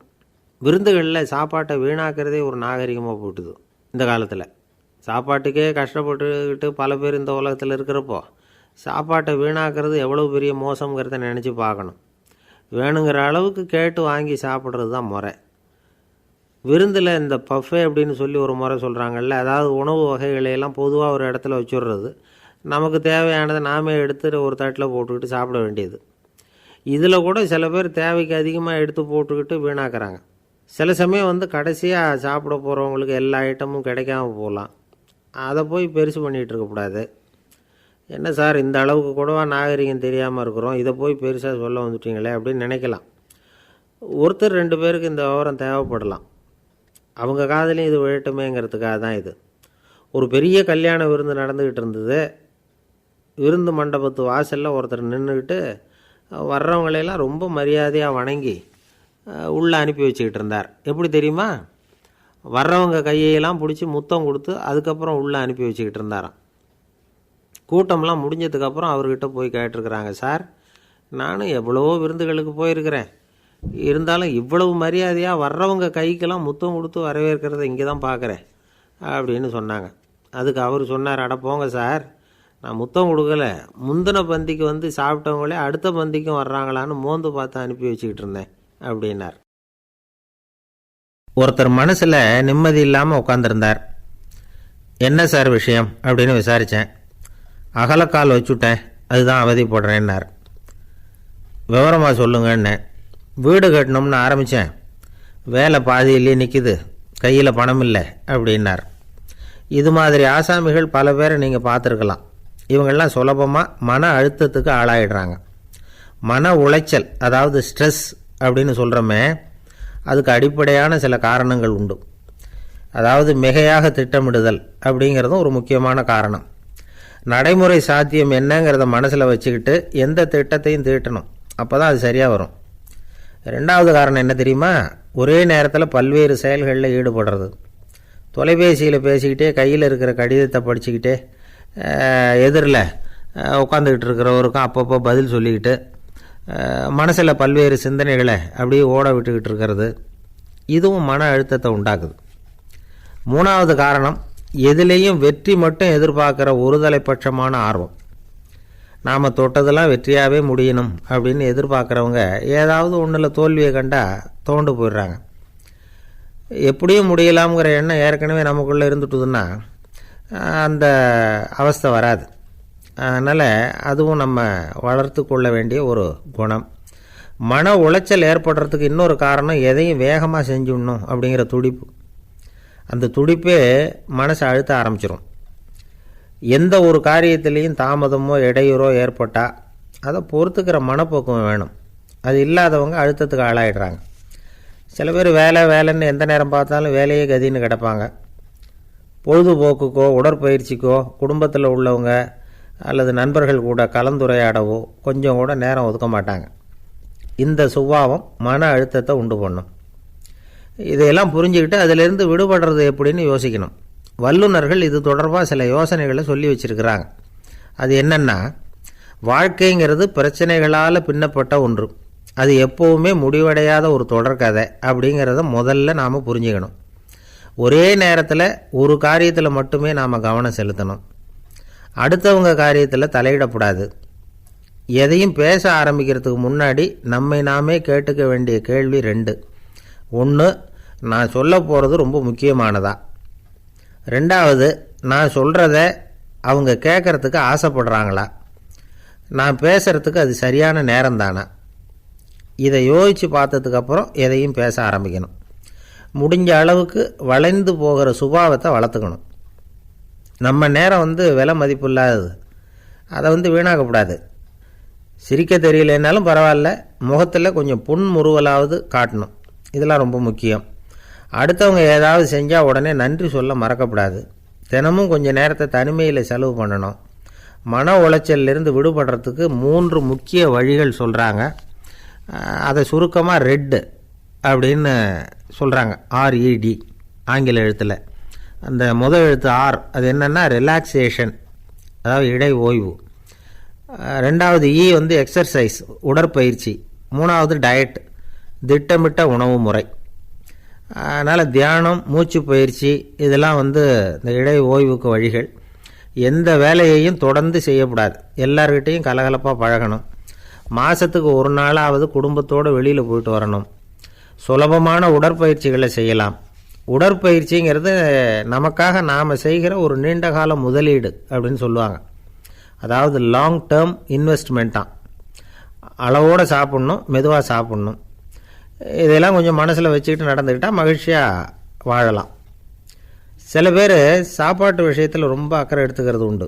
விருந்துகளில் சாப்பாட்டை வீணாக்கிறதே ஒரு நாகரிகமாக போட்டுது இந்த காலத்தில். சாப்பாட்டுக்கே கஷ்டப்பட்டுக்கிட்டு பல பேர் இந்த உலகத்தில் இருக்கிறப்போ சாப்பாட்டை வீணாக்கிறது எவ்வளோ பெரிய மோசங்கிறத நினச்சி பார்க்கணும். வேணுங்கிற அளவுக்கு கேட்டு வாங்கி சாப்பிட்றது தான் முறை. விருந்தில் இந்த பஃபே அப்படின்னு சொல்லி ஒரு முறை சொல்கிறாங்கல்ல, அதாவது உணவு வகைகளையெல்லாம் பொதுவாக ஒரு இடத்துல வச்சுடுறது, நமக்கு தேவையானதை நாமே எடுத்து ஒரு தட்டில் போட்டுக்கிட்டு சாப்பிட வேண்டியது. இதில் கூட சில பேர் தேவைக்கு அதிகமாக எடுத்து போட்டுக்கிட்டு வீணாக்குறாங்க. சில சமயம் கடைசியாக சாப்பிட போகிறவங்களுக்கு எல்லா ஐட்டமும் கிடைக்காம போகலாம். அதை போய் பெருசு பண்ணிகிட்டு இருக்கக்கூடாது. என்ன சார் இந்த அளவுக்கு கூடவா நாகரிகம் தெரியாமல் இருக்கிறோம், இதை போய் பெருசாக சொல்ல வந்துட்டீங்களே அப்படின்னு நினைக்கலாம். ஒருத்தர் 2 பேருக்கு இந்த விவரம் தேவைப்படலாம். அவங்க காதலையும் இது விழட்டுமேங்கிறதுக்காக தான் இது. ஒரு பெரிய கல்யாண விருந்து நடந்துக்கிட்டு இருந்தது. விருந்து மண்டபத்து வாசலில் ஒருத்தர் நின்றுக்கிட்டு வர்றவங்களையெல்லாம் ரொம்ப மரியாதையாக வணங்கி உள்ளே அனுப்பி வச்சுக்கிட்டு இருந்தார். எப்படி தெரியுமா? வர்றவங்க கையெல்லாம் பிடிச்சி முத்தம் கொடுத்து அதுக்கப்புறம் உள்ளே அனுப்பி வச்சுக்கிட்டு இருந்தாராம். கூட்டம்லாம் முடிஞ்சதுக்கப்புறம் அவர்கிட்ட போய் கேட்டிருக்கிறாங்க, சார் நானும் எவ்வளவோ விருந்துகளுக்கு போயிருக்கிறேன், இருந்தாலும் இவ்வளவு மரியாதையாக வர்றவங்க கைக்கெல்லாம் முத்தம் கொடுத்து வரவேற்கிறத இங்கே தான் பார்க்குறேன் அப்படின்னு சொன்னாங்க. அதுக்கு அவர் சொன்னார், அட போங்க சார், நான் முத்தம் கொடுக்கல, முந்தின பந்திக்கு சாப்பிட்டவங்களே அடுத்த பந்திக்கும் வர்றாங்களான்னு மோந்து பார்த்து அனுப்பி வச்சுக்கிட்டு இருந்தேன் அப்படின்னார். ஒருத்தர் மனசில் நிம்மதி இல்லாமல் உட்காந்துருந்தார். என்ன சார் விஷயம் அப்படின்னு விசாரித்தேன். அகலக்கால் வச்சுட்டேன், அதுதான் அவதிப்படுறேன்னார். விவரமாக சொல்லுங்கன்னு. வீடு கட்டணும்னு ஆரம்பித்தேன், வேலை பாதியிலேயே நிற்கிது, கையில் பணம் இல்லை அப்படின்னார். இது மாதிரி ஆசாமிகள் பல பேரை நீங்கள் பார்த்துருக்கலாம். இவங்கெல்லாம் சுலபமாக மன அழுத்தத்துக்கு ஆளாயிடுறாங்க. மன உளைச்சல், அதாவது ஸ்ட்ரெஸ் அப்படின்னு சொல்கிறோமே, அதுக்கு அடிப்படையான சில காரணங்கள் உண்டு. அதாவது மிகையாக திட்டமிடுதல் அப்படிங்கிறதும் ஒரு முக்கியமான காரணம். நடைமுறை சாத்தியம் என்னங்கிறத மனசில் வச்சுக்கிட்டு எந்த திட்டத்தையும் தீட்டணும், அப்போ தான் அது சரியாக வரும். 2வது காரணம் என்ன தெரியுமா? ஒரே நேரத்தில் பல்வேறு செயல்களில் ஈடுபடுறது. தொலைபேசியில் பேசிக்கிட்டே கையில் இருக்கிற கடிதத்தை படிச்சுக்கிட்டே எதிரில் உட்காந்துக்கிட்டு இருக்கிறவருக்கும் அப்பப்போ பதில் சொல்லிக்கிட்டு மனசில் பல்வேறு சிந்தனைகளை அப்படியே ஓட விட்டுக்கிட்டு இருக்கிறது, இதுவும் மன அழுத்தத்தை உண்டாக்குது. 3வது காரணம், எதிலேயும் வெற்றி மட்டும் எதிர்பார்க்குற ஒருதலைப்பட்சமான ஆர்வம். நாம் தொட்டதெல்லாம் வெற்றியாகவே முடியணும் அப்படின்னு எதிர்பார்க்குறவங்க ஏதாவது ஒன்றில் தோல்வியை கண்டால் தோண்டு போயிடுறாங்க. எப்படியும் முடியலாம்ங்கிற எண்ணம் ஏற்கனவே நமக்குள்ளே இருந்துட்டுதுன்னா அந்த அவஸ்தை வராது. அதனால் அதுவும் நம்ம வளர்த்து கொள்ள வேண்டிய ஒரு குணம். மன உளைச்சல் ஏற்படுறதுக்கு இன்னொரு காரணம், எதையும் வேகமாக செஞ்சுடணும் அப்படிங்கிற துடிப்பு. அந்த துடிப்பே மனசை அழுத்த ஆரம்பிச்சிடும். எந்த ஒரு காரியத்திலையும் தாமதமோ இடையூறோ ஏற்பட்டால் அதை பொறுத்துக்கிற மனப்போக்கம் வேணும். அது இல்லாதவங்க அழுத்தத்துக்கு ஆளாயிடுறாங்க. சில பேர் வேலைன்னு எந்த நேரம் பார்த்தாலும் வேலையே கதின்னு கிடப்பாங்க. பொழுதுபோக்குக்கோ உடற்பயிற்சிக்கோ குடும்பத்தில் உள்ளவங்க அல்லது நண்பர்கள் கூட கலந்துரையாடவோ கொஞ்சம் கூட நேரம் ஒதுக்க மாட்டாங்க. இந்த சுபாவம் மன அழுத்தத்தை உண்டு பண்ணும். இதையெல்லாம் புரிஞ்சுக்கிட்டு அதிலிருந்து விடுபடுறது எப்படின்னு யோசிக்கணும். வல்லுநர்கள் இது தொடர்பாக சில யோசனைகளை சொல்லி வச்சிருக்கிறாங்க. அது என்னென்னா, வாழ்க்கைங்கிறது பிரச்சனைகளால் பின்னப்பட்ட ஒன்று, அது எப்போவுமே முடிவடையாத ஒரு தொடர்கதை அப்படிங்கிறத முதல்ல நாம் புரிஞ்சுக்கணும். ஒரே நேரத்தில் ஒரு காரியத்தில் மட்டுமே நாம் கவனம் செலுத்தணும். அடுத்தவங்க காரியத்தில் தலையிடக்கூடாது. எதையும் பேச ஆரம்பிக்கிறதுக்கு முன்னாடி நம்மை நாமே கேட்டுக்க வேண்டிய கேள்வி 2. 1, நான் சொல்ல போகிறது ரொம்ப முக்கியமானதா? 2வது, நான் சொல்கிறத அவங்க கேட்குறதுக்கு ஆசைப்படுறாங்களா? நான் பேசுகிறதுக்கு அது சரியான நேரம் தானா? இதை யோசித்து பார்த்ததுக்கப்புறம் எதையும் பேச ஆரம்பிக்கணும். முடிஞ்ச அளவுக்கு வளைந்து போகிற சுபாவத்தை வளர்த்துக்கணும். நம்ம நேரம் விலை மதிப்பு இல்லாதது, அதை வீணாக்கக்கூடாது. சிரிக்க தெரியலனாலும் பரவாயில்ல, முகத்தில் கொஞ்சம் புன்முறுவலாவது காட்டணும். இதெல்லாம் ரொம்ப முக்கியம். அடுத்தவங்க ஏதாவது செஞ்சால் உடனே நன்றி சொல்ல மறக்கப்படாது. தினமும் கொஞ்சம் நேரத்தை தனிமையில் செலவு பண்ணணும். மன உளைச்சலிருந்து விடுபடுறதுக்கு 3 முக்கிய வழிகள் சொல்கிறாங்க. அதை சுருக்கமாக ரெட் அப்படின்னு சொல்கிறாங்க, RED ஆங்கில எழுத்தில். அந்த முதல் எழுத்து R, அது என்னென்னா ரிலாக்ஸேஷன், அதாவது இடை ஓய்வு. 2வது E எக்ஸர்சைஸ், உடற்பயிற்சி. 3வது டயட், திட்டமிட்ட உணவு முறை. அதனால் தியானம், மூச்சு பயிற்சி இதெல்லாம் இந்த இடை ஓய்வுக்கு வழிகள். எந்த வேலையையும் தொடர்ந்து செய்யக்கூடாது. எல்லார்கிட்டையும் கலகலப்பாக பழகணும். மாதத்துக்கு ஒரு நாளாவது குடும்பத்தோடு வெளியில் போயிட்டு வரணும். சுலபமான உடற்பயிற்சிகளை செய்யலாம். உடற்பயிற்சிங்கிறது நமக்காக நாம் செய்கிற ஒரு நீண்டகால முதலீடு அப்படின்னு சொல்லுவாங்க. அதாவது லாங் டேர்ம் இன்வெஸ்ட்மெண்ட்டாக. அளவோடு சாப்பிட்ணும், மெதுவாக சாப்பிட்ணும். இதெல்லாம் கொஞ்சம் மனசில் வச்சுக்கிட்டு நடந்துக்கிட்டால் மகிழ்ச்சியாக வாழலாம். சில பேர் சாப்பாட்டு விஷயத்தில் ரொம்ப அக்கறை எடுத்துக்கிறது உண்டு.